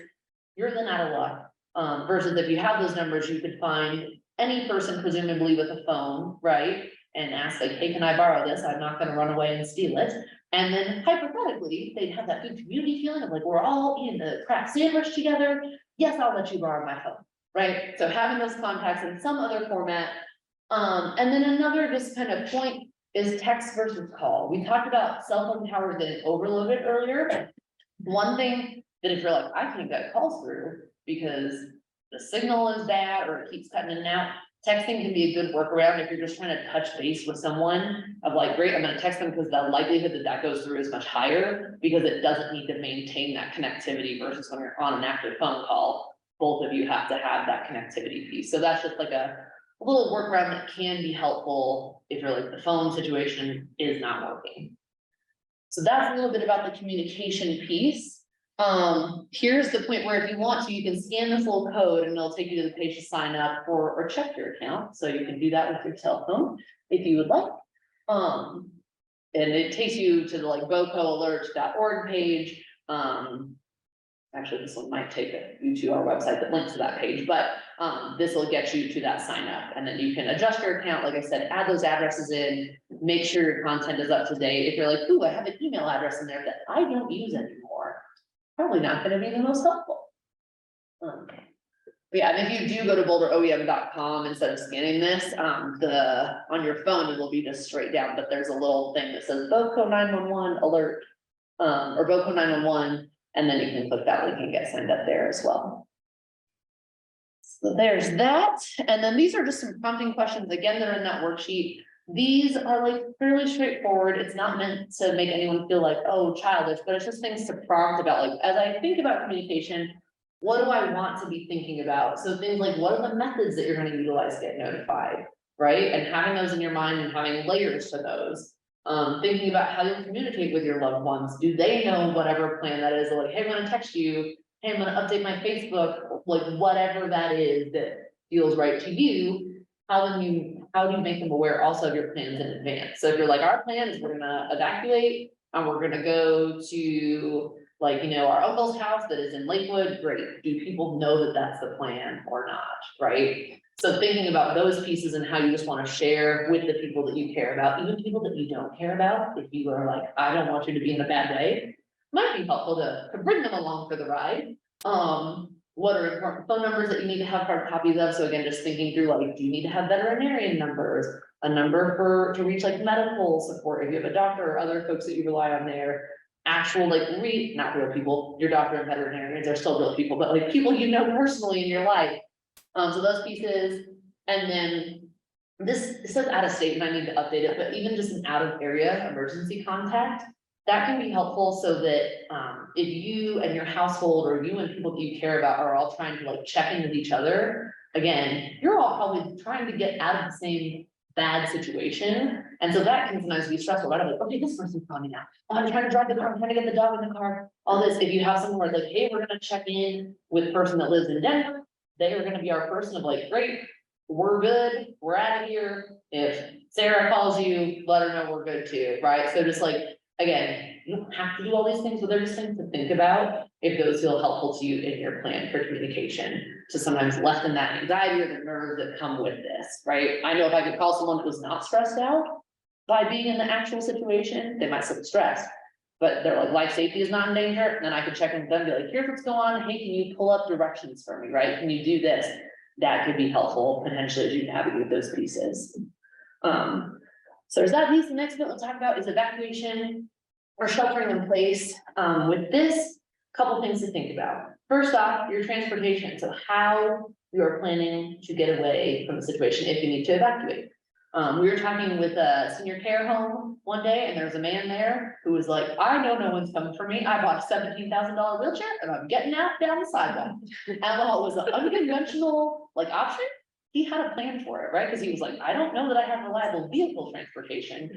you're then out of luck. Versus if you have those numbers, you could find any person presumably with a phone, right? And ask like, hey, can I borrow this? I'm not gonna run away and steal it. And then hypothetically, they'd have that good community feeling of like, we're all eating the crap sandwich together. Yes, I'll let you borrow my phone, right? So having those contacts in some other format. And then another just kind of point is text versus call. We talked about cell phone towers getting overloaded earlier. One thing that if you're like, I can't get calls through because the signal is bad or it keeps cutting in and out, texting can be a good workaround if you're just trying to touch base with someone of like, great, I'm gonna text them because the likelihood that that goes through is much higher because it doesn't need to maintain that connectivity versus when you're on an active phone call, both of you have to have that connectivity piece. So that's just like a little workaround that can be helpful if you're like the phone situation is not working. So that's a little bit about the communication piece. Here's the point where if you want to, you can scan this little code and it'll take you to the page to sign up or check your account. So you can do that with your cell phone if you would like. And it takes you to the like bocoalert.org page. Actually, this one might take you to our website that links to that page, but this will get you to that sign up. And then you can adjust your account, like I said, add those addresses in, make sure your content is up to date. If you're like, ooh, I have an email address in there that I don't use anymore, probably not gonna be the most helpful. But yeah, and if you do go to boulderoem.com instead of scanning this, on your phone, it will be just straight down, but there's a little thing that says BOCO 911 alert, or BOCO 911, and then you can click that link and get signed up there as well. So there's that, and then these are just some prompting questions, again, they're in that worksheet. These are like fairly straightforward. It's not meant to make anyone feel like, oh, childish, but it's just things to prompt about, like, as I think about communication, what do I want to be thinking about? So things like, what are the methods that you're going to utilize to get notified, right? And having those in your mind and having layers to those. Thinking about how you'll communicate with your loved ones. Do they know whatever plan that is? Like, hey, I'm gonna text you, hey, I'm gonna update my Facebook, like whatever that is that feels right to you. How do you make them aware also of your plans in advance? So if you're like, our plan is we're gonna evacuate and we're gonna go to like, you know, our uncle's house that is in Lakewood, great. Do people know that that's the plan or not, right? So thinking about those pieces and how you just want to share with the people that you care about, even people that you don't care about, if you are like, I don't want you to be in a bad way, might be helpful to bring them along for the ride. What are important phone numbers that you need to have hard copies of? So again, just thinking through like, do you need to have veterinarian numbers, a number to reach like medical support if you have a doctor or other folks that you rely on there, actual like not real people, your doctor and veterinarians are still real people, but like people you know personally in your life. So those pieces, and then this says out of state and I need to update it, but even just an out of area emergency contact, that can be helpful so that if you and your household or you and people that you care about are all trying to like check in with each other, again, you're all probably trying to get out of the same bad situation. And so that can sometimes be stressful, right? I'm like, okay, this person's calling me now. Oh, I'm trying to drive the car, I'm trying to get the dog in the car, all this. If you have someone where it's like, hey, we're gonna check in with the person that lives in Denver, they are gonna be our person of like, great, we're good, we're out of here. If Sarah calls you, let her know we're good too, right? So just like, again, you don't have to do all these things, but they're just things to think about if those feel helpful to you in your plan for communication, to sometimes lessen that anxiety or the nerves that come with this, right? I know if I could call someone who's not stressed out by being in the actual situation, they might still be stressed, but they're like, life safety is not in danger, and then I could check in with them, be like, here's what's going on, hey, can you pull up directions for me, right? Can you do this? That could be helpful potentially as you navigate those pieces. So there's that piece. The next bit we'll talk about is evacuation or sheltering in place. With this, couple things to think about. First off, your transportation. So how you are planning to get away from the situation if you need to evacuate. We were talking with a senior care home one day, and there was a man there who was like, I know no one's coming for me. I bought a $17,000 wheelchair and I'm getting out down the sidewalk. And while it was an unconventional like option, he had a plan for it, right? Because he was like, I don't know that I have reliable vehicle transportation.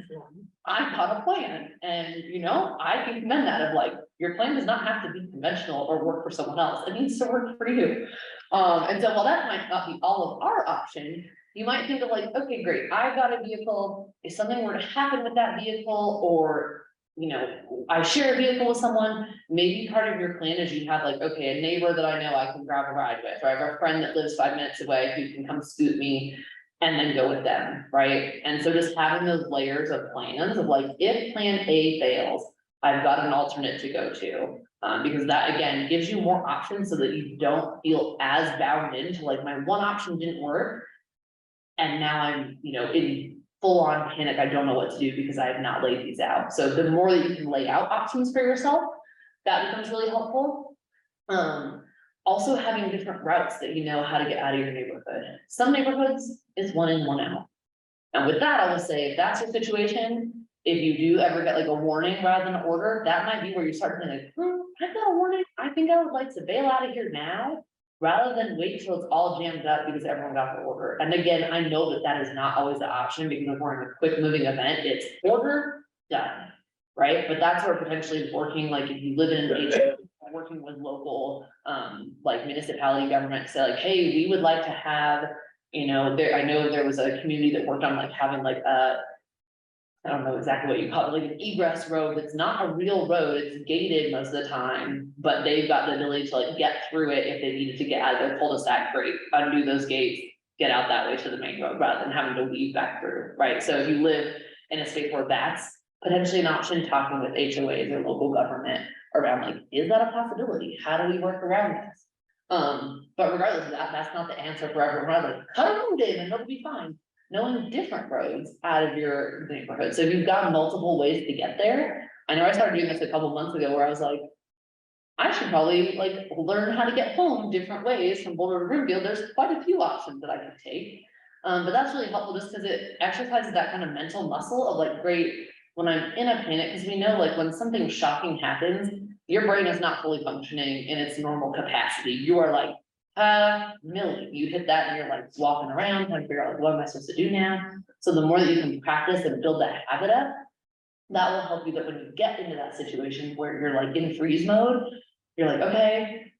I've got a plan, and you know, I can commend that of like, your plan does not have to be conventional or work for someone else. It needs to work for you. And so while that might not be all of our option, you might think of like, okay, great, I've got a vehicle. If something were to happen with that vehicle, or, you know, I share a vehicle with someone, maybe part of your plan is you have like, okay, a neighbor that I know I can grab a ride with, or I have a friend that lives 5 minutes away who can come scoot me and then go with them, right? And so just having those layers of plans of like, if plan A fails, I've got an alternate to go to. Because that again gives you more options so that you don't feel as bound into like, my one option didn't work, and now I'm, you know, in full on panic. I don't know what to do because I have not laid these out. So the more that you can lay out options for yourself, that becomes really helpful. Also having different routes that you know how to get out of your neighborhood. Some neighborhoods is 1 in, 1 out. And with that, I will say, if that's your situation, if you do ever get like a warning rather than an order, that might be where you start thinking like, I got a warning. I think I would like to bail out of here now, rather than wait till it's all jammed up because everyone got the order. And again, I know that that is not always the option, because if we're in a quick moving event, it's order, done, right? But that's where potentially working, like if you live in an HOA, working with local, like municipality government, say like, hey, we would like to have, you know, I know there was a community that worked on like having like I don't know exactly what you call it, like an egress road that's not a real road, it's gated most of the time, but they've got the ability to like get through it if they needed to get out of their cul-de-sac, great, undo those gates, get out that way to the main road rather than having to weave back through, right? So if you live in a space where that's potentially an option, talking with HOAs or local government around like, is that a possibility? How do we work around this? But regardless of that, that's not the answer for everyone. Like, cut a road, David, it'll be fine. Knowing different roads out of your neighborhood. So if you've got multiple ways to get there, I know I started doing this a couple months ago where I was like, I should probably like learn how to get home different ways from Boulder to Broomfield. There's quite a few options that I can take. But that's really helpful just because it exercises that kind of mental muscle of like, great, when I'm in a panic, because we know like when something shocking happens, your brain is not fully functioning in its normal capacity. You are like, million, you hit that and you're like walking around trying to figure out like, what am I supposed to do now? So the more that you can practice and build that habit up, that will help you that when you get into that situation where you're like in freeze mode, you're like, okay,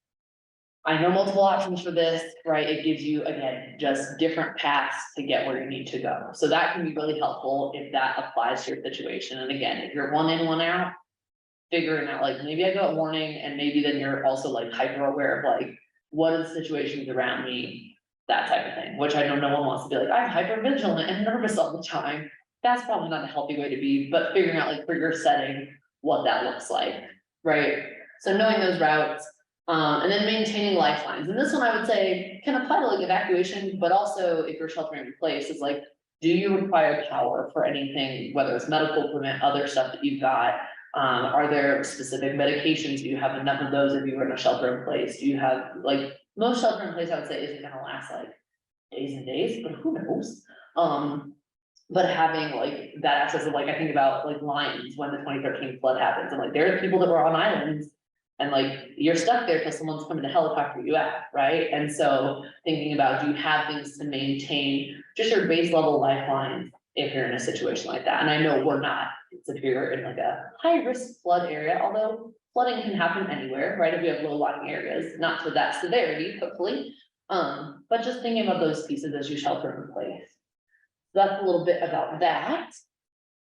I know multiple options for this, right? It gives you, again, just different paths to get where you need to go. So that can be really helpful if that applies to your situation. And again, if you're 1 in, 1 out, figuring out like, maybe I got a warning, and maybe then you're also like hyper aware of like, what are the situations around me, that type of thing, which I know no one wants to be like, I'm hyper vigilant and nervous all the time. That's probably not a healthy way to be, but figuring out like for your setting, what that looks like, right? So knowing those routes, and then maintaining lifelines. And this one I would say can apply to like evacuation, but also if you're sheltering in place, is like, do you require power for anything, whether it's medical equipment, other stuff that you've got? Are there specific medications? Do you have enough of those if you were in a shelter in place? Do you have like, most shelter in place I would say isn't gonna last like days and days, but who knows? But having like that access of like, I think about like Lyons when the 2013 flood happens, and like there are people that were on islands and like you're stuck there because someone's coming to helicopter you out, right? And so thinking about, do you have things to maintain just your base level lifelines? if you're in a situation like that. And I know we're not, if you're in like a high risk flood area, although flooding can happen anywhere, right? If we have low lying areas, not to that severity, hopefully. But just thinking about those pieces as you shelter in place. That's a little bit about that.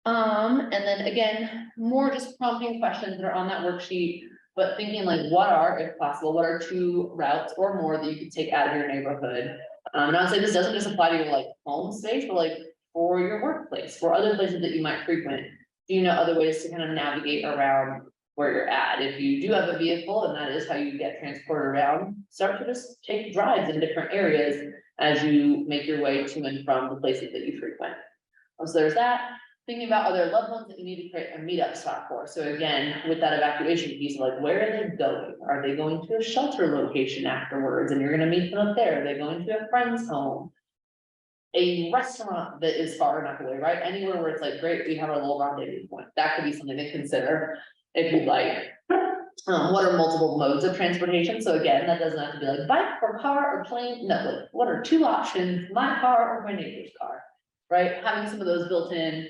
And then again, more just prompting questions that are on that worksheet, but thinking like, what are, if possible, what are 2 routes or more that you could take out of your neighborhood? And I would say this doesn't just apply to your like home space, but like for your workplace, for other places that you might frequent. Do you know other ways to kind of navigate around where you're at? If you do have a vehicle and that is how you get transported around, start to just take drives in different areas as you make your way to and from the places that you frequent. So there's that. Thinking about other loved ones that you need to create a meetup spot for. So again, with that evacuation piece, like where are they going? Are they going to a shelter location afterwards and you're gonna meet them up there? Are they going to a friend's home? A restaurant that is far enough away, right? Anywhere where it's like, great, we have our little rendezvous point. That could be something to consider if you'd like. What are multiple modes of transportation? So again, that doesn't have to be like bike or car or plane. No, like what are 2 options? My car or my neighbor's car, right? Having some of those built in.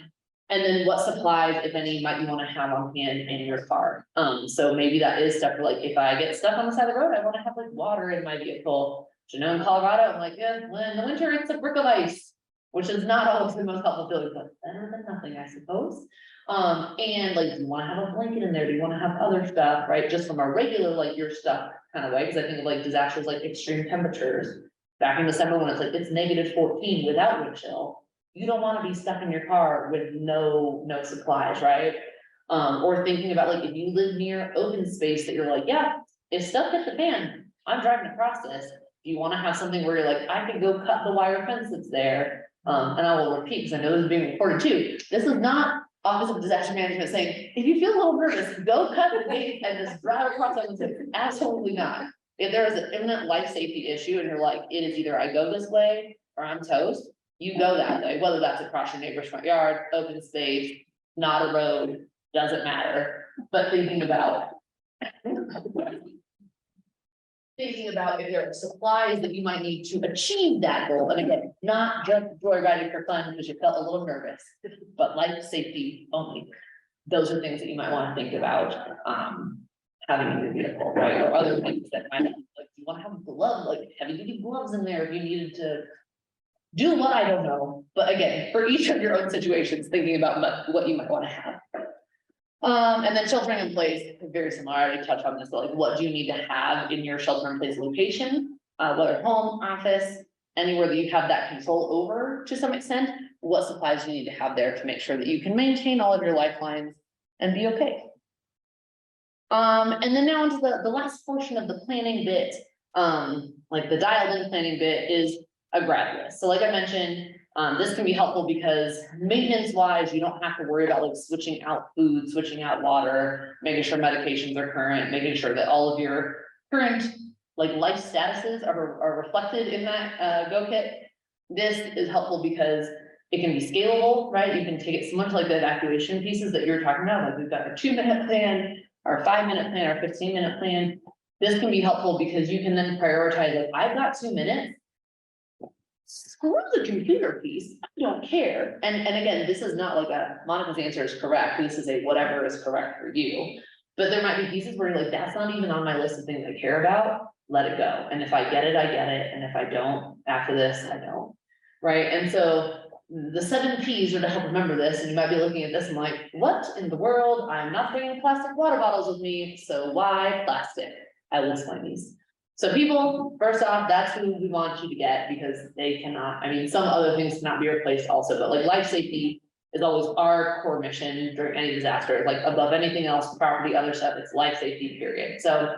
And then what supplies, if any, might you want to have on hand in your car? So maybe that is stuff for like, if I get stuck on the side of the road, I want to have like water in my vehicle. You know, in Colorado, I'm like, yeah, well, in the winter, it's a brick of ice, which is not always the most helpful feeling, but better than nothing, I suppose. And like, do you want to have a blanket in there? Do you want to have other stuff, right? Just from a regular, like your stuff kind of way, because I think of like disasters like extreme temperatures. Back in December when it's like, it's -14 without wind chill. You don't want to be stuck in your car with no supplies, right? Or thinking about like, if you live near open space that you're like, yeah, if stuff hit the fan, I'm driving across this. Do you want to have something where you're like, I could go cut the wire fence that's there? And I will repeat, because I know this is being recorded too. This is not Office of Disaster Management saying, if you feel a little nervous, go cut the gate and just drive across it. Absolutely not. If there is an imminent life safety issue and you're like, it is either I go this way or I'm toast, you go that way, whether that's across your neighbor's front yard, open space, not a road, doesn't matter. But thinking about if there are supplies that you might need to achieve that goal. And again, not just joyriding for fun because you felt a little nervous, but life safety only. Those are things that you might want to think about having in your vehicle, right? Or other things that might like you want to have gloves, like heavy duty gloves in there if you needed to do what, I don't know. But again, for each of your own situations, thinking about what you might want to have. And then sheltering in place, very similar. I already touched on this, but like what do you need to have in your shelter in place location? Whether home, office, anywhere that you have that control over to some extent, what supplies you need to have there to make sure that you can maintain all of your lifelines and be okay. And then now into the last portion of the planning bit, like the dialed in planning bit is a grad list. So like I mentioned, this can be helpful because maintenance wise, you don't have to worry about like switching out food, switching out water, making sure medications are current, making sure that all of your current like life statuses are reflected in that go kit. This is helpful because it can be scalable, right? You can take it so much like the evacuation pieces that you're talking about, like we've got our 2-minute plan, our 5-minute plan, our 15-minute plan. This can be helpful because you can then prioritize like, I've got 2 minutes. Screw the computer piece, I don't care. And again, this is not like Monica's answer is correct. This is a whatever is correct for you. But there might be pieces where you're like, that's not even on my list of things I care about. Let it go. And if I get it, I get it. And if I don't, after this, I don't. Right. And so the 7 Ps are to help remember this. And you might be looking at this and like, what in the world? I'm not bringing plastic water bottles with me. So why plastic? I will explain these. So people, first off, that's who we want you to get because they cannot, I mean, some other things cannot be replaced also, but like life safety is always our core mission during any disaster, like above anything else, property, other stuff, it's life safety, period. So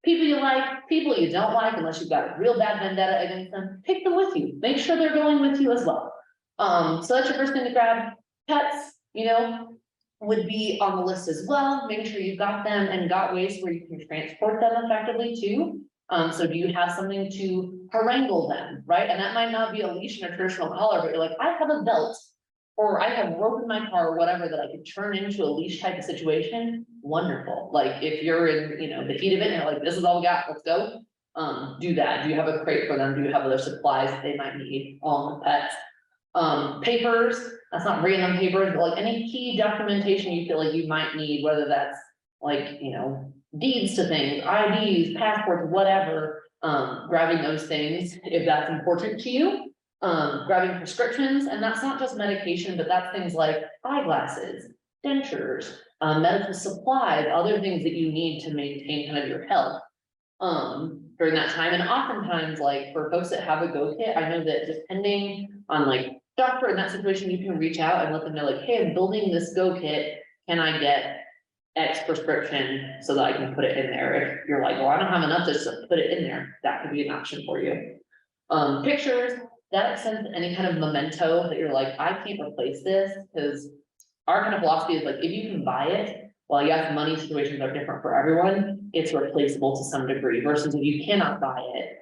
people you like, people you don't like, unless you've got a real bad vendetta against them, take them with you. Make sure they're going with you as well. So that's your first thing to grab. Pets, you know, would be on the list as well. Make sure you've got them and got ways where you can transport them effectively too. So do you have something to harangle them, right? And that might not be a leash and a traditional collar, but you're like, I have a belt or I have rope in my car or whatever that I could turn into a leash type of situation. Wonderful. Like if you're in, you know, the heat of it and you're like, this is all we got, let's go. Do that. Do you have a crate for them? Do you have other supplies that they might need along with pets? Papers, that's not random papers, but like any key documentation you feel like you might need, whether that's like, you know, deeds to things, IDs, passports, whatever. Grabbing those things, if that's important to you. Grabbing prescriptions, and that's not just medication, but that's things like eyeglasses, dentures, medical supplies, other things that you need to maintain kind of your health. During that time, and oftentimes, like, for folks that have a go kit, I know that depending on like doctor in that situation, you can reach out and let them know like, hey, I'm building this go kit, can I get X prescription so that I can put it in there? If you're like, well, I don't have enough just to put it in there, that could be an option for you. Pictures, that extends to any kind of memento that you're like, I can't replace this, because our kind of philosophy is like, if you can buy it, while yes, money situations are different for everyone, it's replaceable to some degree, versus if you cannot buy it,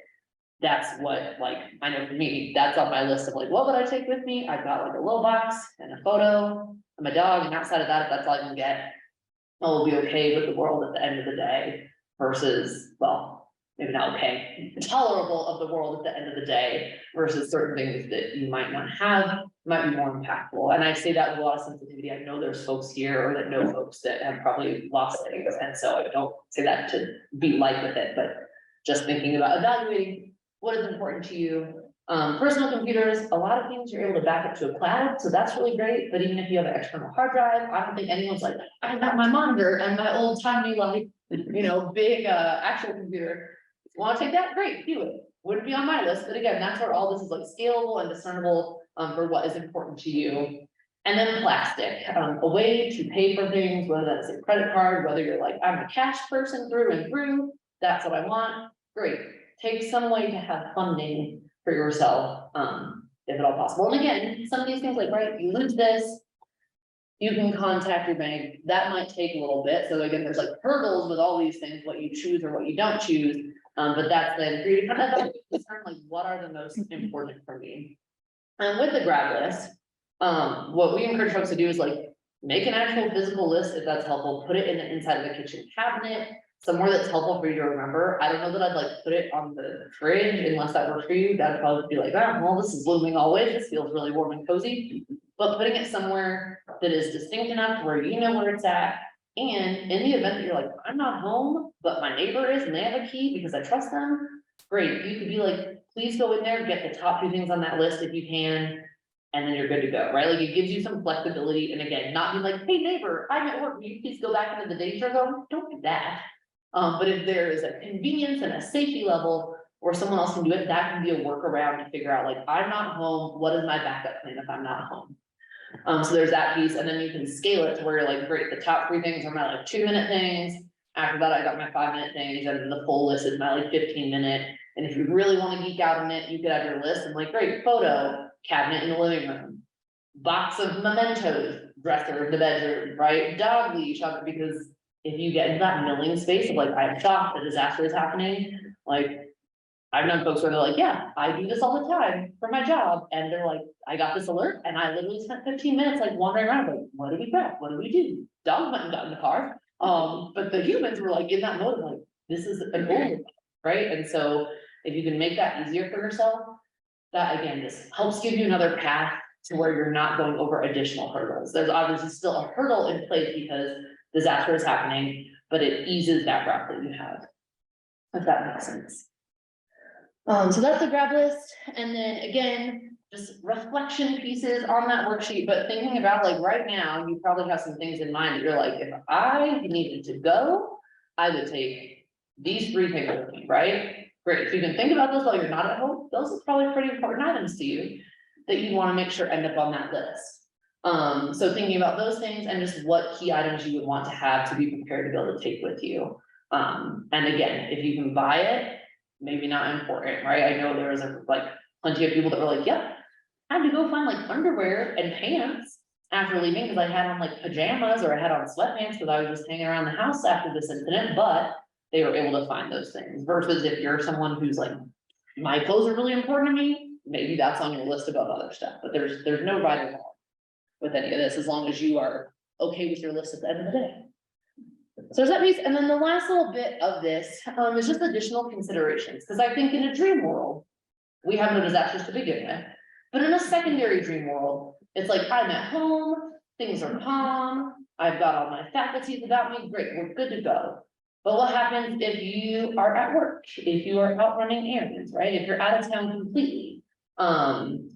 that's what, like, I know for me, that's on my list of like, what would I take with me? I've got like a little box and a photo of my dog, and outside of that, if that's all I can get, I'll be okay with the world at the end of the day, versus, well, maybe not okay, tolerable of the world at the end of the day, versus certain things that you might not have, might be more impactful. And I say that with a lot of sensitivity. I know there's folks here or that know folks that have probably lost things, and so I don't say that to be light with it, but just thinking about evaluating what is important to you. Personal computers, a lot of things you're able to back up to a cloud, so that's really great. But even if you have an external hard drive, I don't think anyone's like, I got my monitor and my old timey, like, you know, big actual computer. Want to take that? Great, do it. Wouldn't be on my list, but again, that's where all this is like scalable and discernible for what is important to you. And then plastic, a way to pay for things, whether that's a credit card, whether you're like, I'm a cash person through and through, that's what I want. Great, take some way to have funding for yourself, if at all possible. And again, some of these things like, right, you lose this, you can contact your bank. That might take a little bit. So again, there's like hurdles with all these things, what you choose or what you don't choose. But that's then for you to kind of discern like, what are the most important for me? And with the grab list, what we encourage folks to do is like, make an actual physical list if that's helpful, put it in the inside of the kitchen cabinet, somewhere that's helpful for you to remember. I don't know that I'd like put it on the fridge unless that works for you. That'd probably be like, oh, well, this is looming always. This feels really warm and cozy. But putting it somewhere that is distinct enough to where you know where it's at. And in the event that you're like, I'm not home, but my neighbor is and they have a key because I trust them, great. You could be like, please go in there, get the top 2 things on that list if you can, and then you're good to go, right? Like it gives you some flexibility. And again, not be like, hey neighbor, I'm at work, will you please go back into the danger zone? Don't do that. But if there is a convenience and a safety level or someone else can do it, that can be a workaround to figure out like, I'm not home, what is my backup plan if I'm not home? So there's that piece, and then you can scale it to where you're like, great, the top 3 things are my like 2-minute things. After that, I got my 5-minute things, and the full list is my like 15-minute. And if you really want to geek out on it, you could have your list and like, great, photo, cabinet in the living room, box of mementos, dresser in the bedroom, right? Dog leash, because if you get into that milling space of like, I'm shocked, a disaster is happening, like, I've known folks where they're like, yeah, I do this all the time for my job. And they're like, I got this alert and I literally spent 15 minutes like wandering around, like, what do we grab? What do we do? Dogs went and got in the car. But the humans were like in that mode of like, this is an old, right? And so if you can make that easier for yourself, that again, just helps give you another path to where you're not going over additional hurdles. There's obviously still a hurdle in place because disaster is happening, but it eases that route that you have, if that makes sense. So that's the grab list. And then again, just reflection pieces on that worksheet, but thinking about like right now, you probably have some things in mind that you're like, if I needed to go, I would take these 3 things with me, right? Great. If you can think about those while you're not at home, those are probably pretty important items to you that you want to make sure end up on that list. So thinking about those things and just what key items you would want to have to be prepared to be able to take with you. And again, if you can buy it, maybe not important, right? I know there was like plenty of people that were like, yep, I had to go find like underwear and pants after leaving because I had on like pajamas or I had on sweatpants because I was just hanging around the house after this incident, but they were able to find those things. Versus if you're someone who's like, my clothes are really important to me, maybe that's on your list above other stuff, but there's no right or wrong with any of this, as long as you are okay with your list at the end of the day. So there's that piece, and then the last little bit of this is just additional considerations, because I think in a dream world, we have no disasters to begin with. But in a secondary dream world, it's like, I'm at home, things are calm, I've got all my faculties about me, great, we're good to go. But what happens if you are at work, if you are out running errands, right? If you're out of town completely?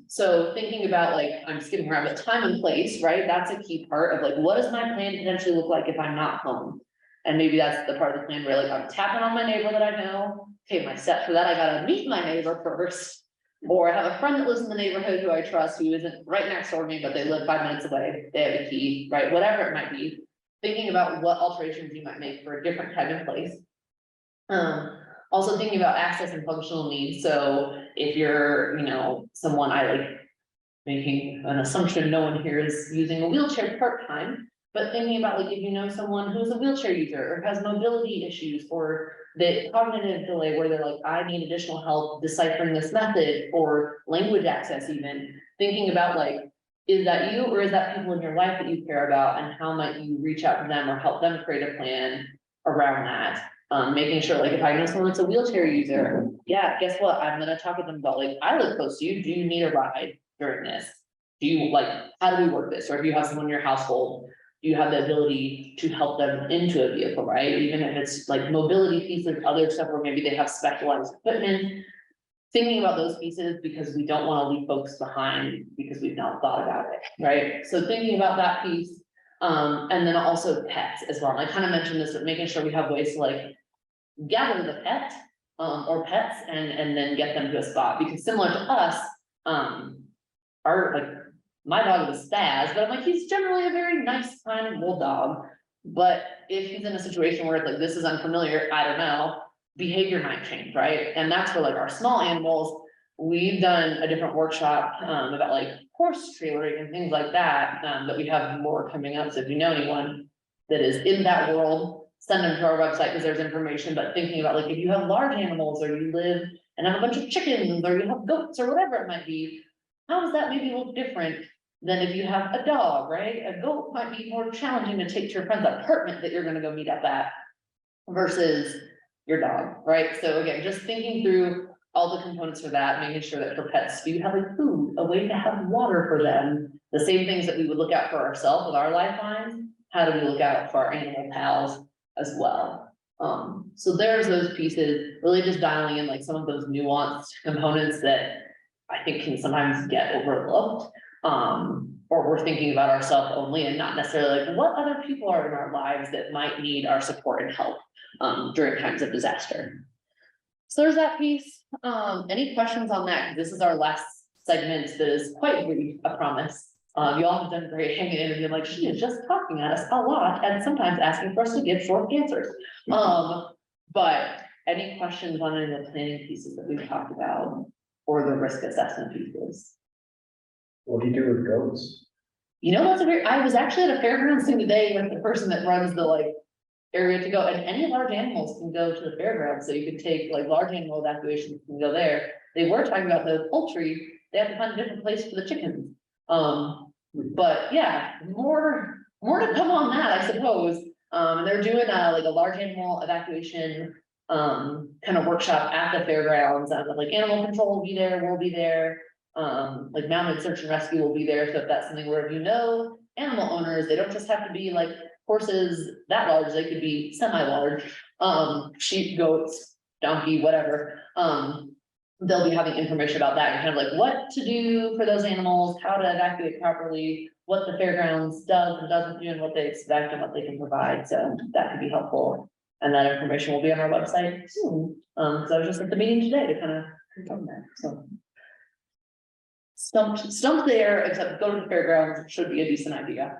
So thinking about like, I'm skipping around, but time and place, right? That's a key part of like, what does my plan potentially look like if I'm not home? And maybe that's the part of the plan where like, I'm tapping on my neighbor that I know. Okay, my step for that, I gotta meet my neighbor first. Or I have a friend that lives in the neighborhood who I trust, who isn't right next door to me, but they live 5 minutes away, they have a key, right? Whatever it might be. Thinking about what alterations you might make for a different time and place. Also thinking about access and functional needs. So if you're, you know, someone I like making an assumption, no one here is using a wheelchair part-time, but thinking about like, if you know someone who's a wheelchair user or has mobility issues or the cognitive delay where they're like, I need additional help deciphering this method or language access even, thinking about like, is that you or is that people in your life that you care about and how might you reach out to them or help them create a plan around that? Making sure like if I know someone that's a wheelchair user, yeah, guess what? I'm gonna talk with them about like, I live close to you, do you need a ride during this? Do you like, how do we work this? Or if you have someone in your household, do you have the ability to help them into a vehicle, right? Even if it's like mobility pieces, other stuff where maybe they have specialized equipment. Thinking about those pieces because we don't want to leave folks behind because we've not thought about it, right? So thinking about that piece, and then also pets as well. And I kind of mentioned this, but making sure we have ways to like gather the pet or pets and then get them to a spot because similar to us, our like my dog is a spaz, but I'm like, he's generally a very nice, kind bulldog. But if he's in a situation where it's like this is unfamiliar, I don't know. Behavior might change, right? And that's for like our small animals. We've done a different workshop about like horse trailering and things like that, but we have more coming up. So if you know anyone that is in that world, send them to our website because there's information. But thinking about like if you have large animals or you live and have a bunch of chickens or you have goats or whatever it might be, how does that maybe look different than if you have a dog, right? A goat might be more challenging to take to your friend's apartment that you're gonna go meet up at versus your dog, right? So again, just thinking through all the components for that, making sure that for pets, do you have like food, a way to have water for them? The same things that we would look out for ourselves with our lifelines, how do we look out for our animal pals as well? So there's those pieces, really just dialing in like some of those nuanced components that I think can sometimes get overlooked. Or we're thinking about ourselves only and not necessarily like what other people are in our lives that might need our support and help during times of disaster. So there's that piece. Any questions on that? This is our last segment that is quite brief, I promise. You all have done great hanging in and being like, she is just talking at us a lot and sometimes asking for us to give short answers. But any questions on any of the planning pieces that we've talked about or the risk assessment pieces? What do you do with goats? You know, that's a great, I was actually at a fairgrounds thing today with the person that runs the like area to go, and any large animals can go to the fairgrounds, so you could take like large animal evacuations can go there. They were talking about the poultry, they have to find a different place for the chickens. But yeah, more to come on that, I suppose. They're doing like a large animal evacuation kind of workshop at the fairgrounds, like animal control will be there, we'll be there. Like mounted search and rescue will be there, so if that's something where if you know animal owners, they don't just have to be like horses that large, they could be semi-large, sheep, goats, donkey, whatever. They'll be having information about that and kind of like what to do for those animals, how to evacuate properly, what the fairgrounds does and doesn't do and what they expect and what they can provide, so that could be helpful. And that information will be on our website soon. So I was just at the meeting today to kind of confirm that, so. Stumped there, except go to the fairgrounds should be a decent idea.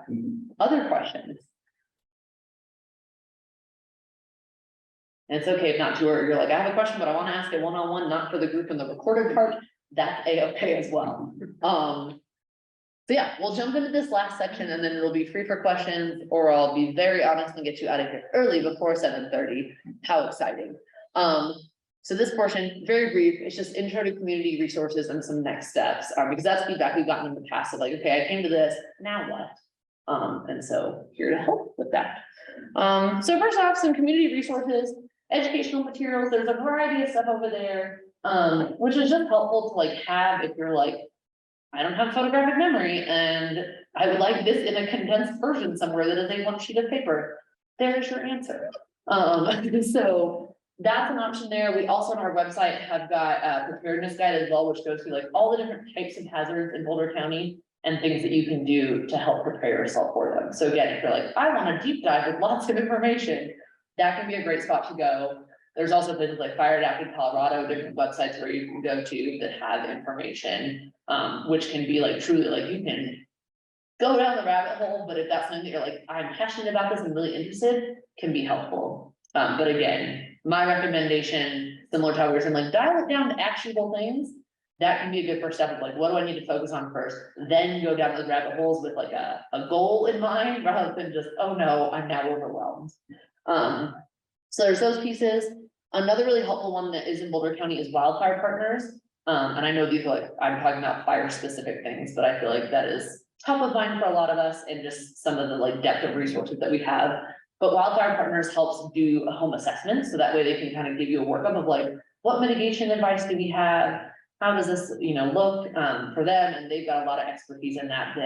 Other questions? And it's okay if not to, or you're like, I have a question, but I want to ask it one-on-one, not for the group in the recorded part. That's a-okay as well. So yeah, we'll jump into this last section and then it'll be free for questions, or I'll be very honest and get you out of here early before 7:30. How exciting. So this portion, very brief, it's just intro to community resources and some next steps, because that's feedback we've gotten in the past of like, okay, I came to this, now what? And so here to help with that. So first off, some community resources, educational materials, there's a variety of stuff over there, which is just helpful to like have if you're like I don't have photographic memory and I would like this in a condensed version somewhere that is a one sheet of paper. There's your answer. So that's an option there. We also on our website have got a preparedness guide as well, which goes through like all the different types of hazards in Boulder County and things that you can do to help prepare yourself for them. So again, if you're like, I want a deep dive with lots of information, that can be a great spot to go. There's also things like Fire Adapted Colorado, different websites where you can go to that have information, which can be like truly like you can go down the rabbit hole, but if that's something that you're like, I'm passionate about this and really interested, can be helpful. But again, my recommendation, similar to how we were saying, like dial it down to actionable things. That can be a good first step of like, what do I need to focus on first? Then go down those rabbit holes with like a goal in mind rather than just, oh no, I'm now overwhelmed. So there's those pieces. Another really helpful one that is in Boulder County is wildfire partners. And I know these are like, I'm talking about fire specific things, but I feel like that is top of mind for a lot of us and just some of the like depth of resources that we have. But wildfire partners helps do a home assessment. So that way they can kind of give you a workup of like, what mitigation advice do we have? How does this, look for them? And they've got a lot of expertise in that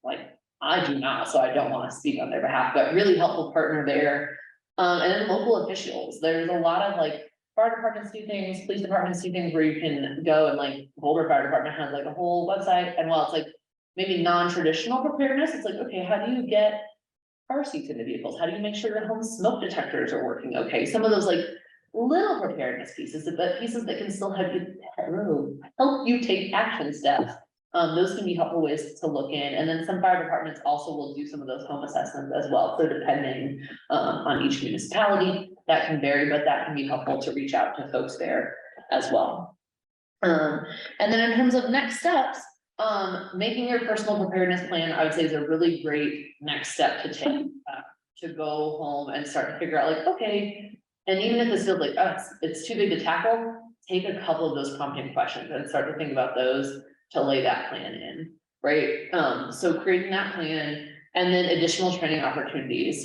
like I do not, so I don't want to speak on their behalf, but really helpful partner there. And then local officials, there's a lot of like fire departments do things, police departments do things where you can go and like Boulder Fire Department has like a whole website. And while it's like maybe non-traditional preparedness, it's like, okay, how do you get car seats into vehicles? How do you make sure your home smoke detectors are working okay? Some of those like little preparedness pieces, but pieces that can still help you take action steps. Those can be helpful ways to look in. And then some fire departments also will do some of those home assessments as well. So depending on each municipality, that can vary, but that can be helpful to reach out to folks there as well. And then in terms of next steps, making your personal preparedness plan, I would say is a really great next step to take, to go home and start to figure out like, okay, and even if this feels like, oh, it's too big to tackle, take a couple of those prompting questions and start to think about those to lay that plan in, right? So creating that plan and then additional training opportunities.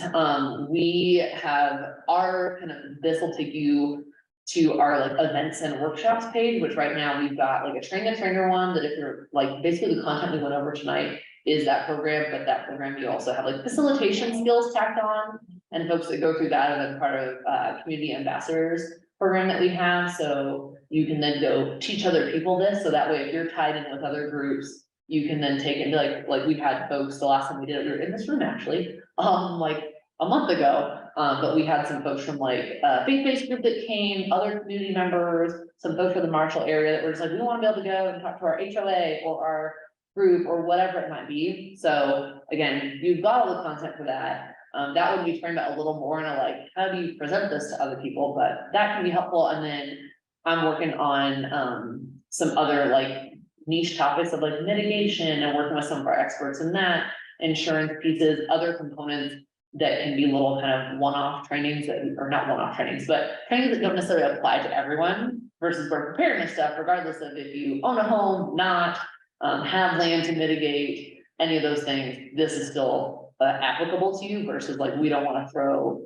We have our this will take you to our like events and workshops page, which right now we've got like a train the trainer one that if you're like, basically the content we went over tonight is that program, but that program you also have like facilitation skills tacked on and folks that go through that are then part of Community Ambassadors program that we have. So you can then go teach other people this. So that way, if you're tied in with other groups, you can then take it into like we've had folks, the last time we did it, we were in this room actually, like a month ago. But we had some folks from like a faith-based group that came, other community members, some folks from the Marshall area that were just like, we want to be able to go and talk to our HOA or our group or whatever it might be. So again, you've got all the content for that. That would be framed out a little more in a like, how do you present this to other people? But that can be helpful. And then I'm working on some other like niche topics of like mitigation and working with some of our experts in that, insurance pieces, other components that can be little kind of one-off trainings that, or not one-off trainings, but trainings that don't necessarily apply to everyone versus for preparedness stuff, regardless of if you own a home, not have land to mitigate any of those things, this is still applicable to you versus like, we don't want to throw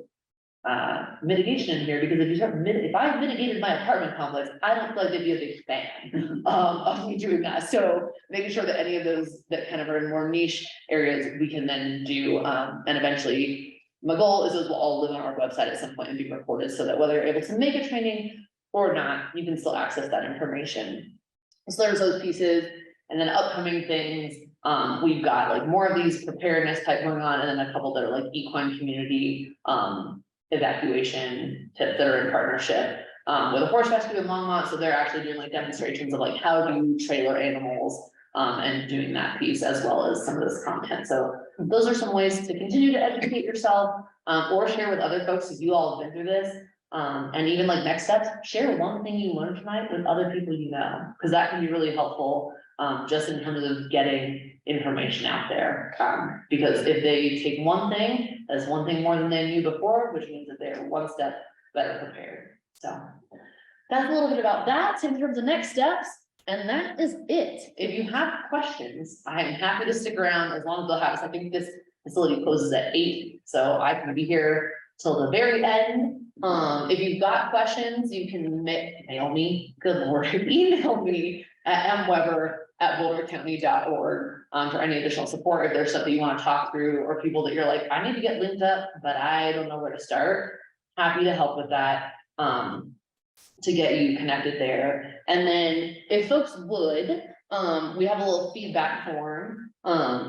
mitigation in here because if you start if I mitigated my apartment complex, I don't feel like they'd be a big fan of me doing that. So making sure that any of those that kind of are in more niche areas we can then do, and eventually my goal is those will all live on our website at some point and be recorded so that whether you're able to make a training or not, you can still access that information. So there's those pieces and then upcoming things. We've got like more of these preparedness type going on and then a couple that are like equine community evacuation tips that are in partnership with a horse rescue in Longmont. So they're actually doing like demonstrations of like how do you trailer animals and doing that piece as well as some of this content. So those are some ways to continue to educate yourself or share with other folks if you all have been through this. And even like next steps, share one thing you learned tonight with other people you know, because that can be really helpful just in terms of getting information out there. Because if they take one thing, that's one thing more than they knew before, which means that they're one step better prepared. So that's a little bit about that in terms of next steps. And that is it. If you have questions, I am happy to stick around as long as they'll have us. I think this facility closes at 8, so I can be here till the very end. If you've got questions, you can mail me, good Lord, email me at mweber bouldercounty.org, for any additional support, if there's something you wanna talk through, or people that you're like, I need to get linked up, but I don't know where to start. Happy to help with that, to get you connected there. And then if folks would, we have a little feedback form.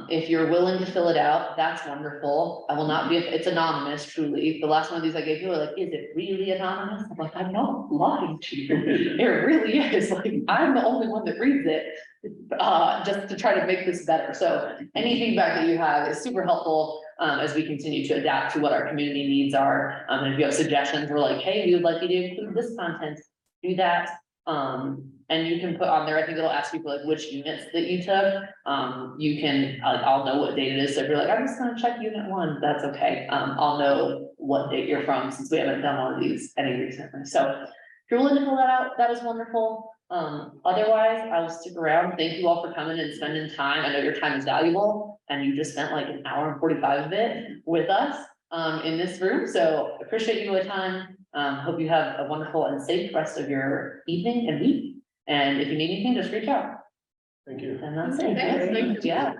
If you're willing to fill it out, that's wonderful. I will not be, it's anonymous, truly. The last one of these I gave you were like, is it really anonymous? I'm like, I'm not lying to you. It really is. Like, I'm the only one that reads it, just to try to make this better. So any feedback that you have is super helpful, as we continue to adapt to what our community needs are. And if you have suggestions, we're like, hey, we would like you to include this content, do that. And you can put on there, I think it'll ask you for like which units that you took. You can, I'll know what date it is. So if you're like, I'm just gonna check unit 1, that's okay. I'll know what date you're from, since we haven't done one of these any recently. So if you're willing to fill that out, that is wonderful. Otherwise, I will stick around. Thank you all for coming and spending time. I know your time is valuable, and you just spent like an hour and 45 of it with us in this room. So appreciate you a ton. Hope you have a wonderful and safe rest of your evening and week. And if you need anything, just reach out. Thank you. And that's it. Thanks, thank you. Yeah.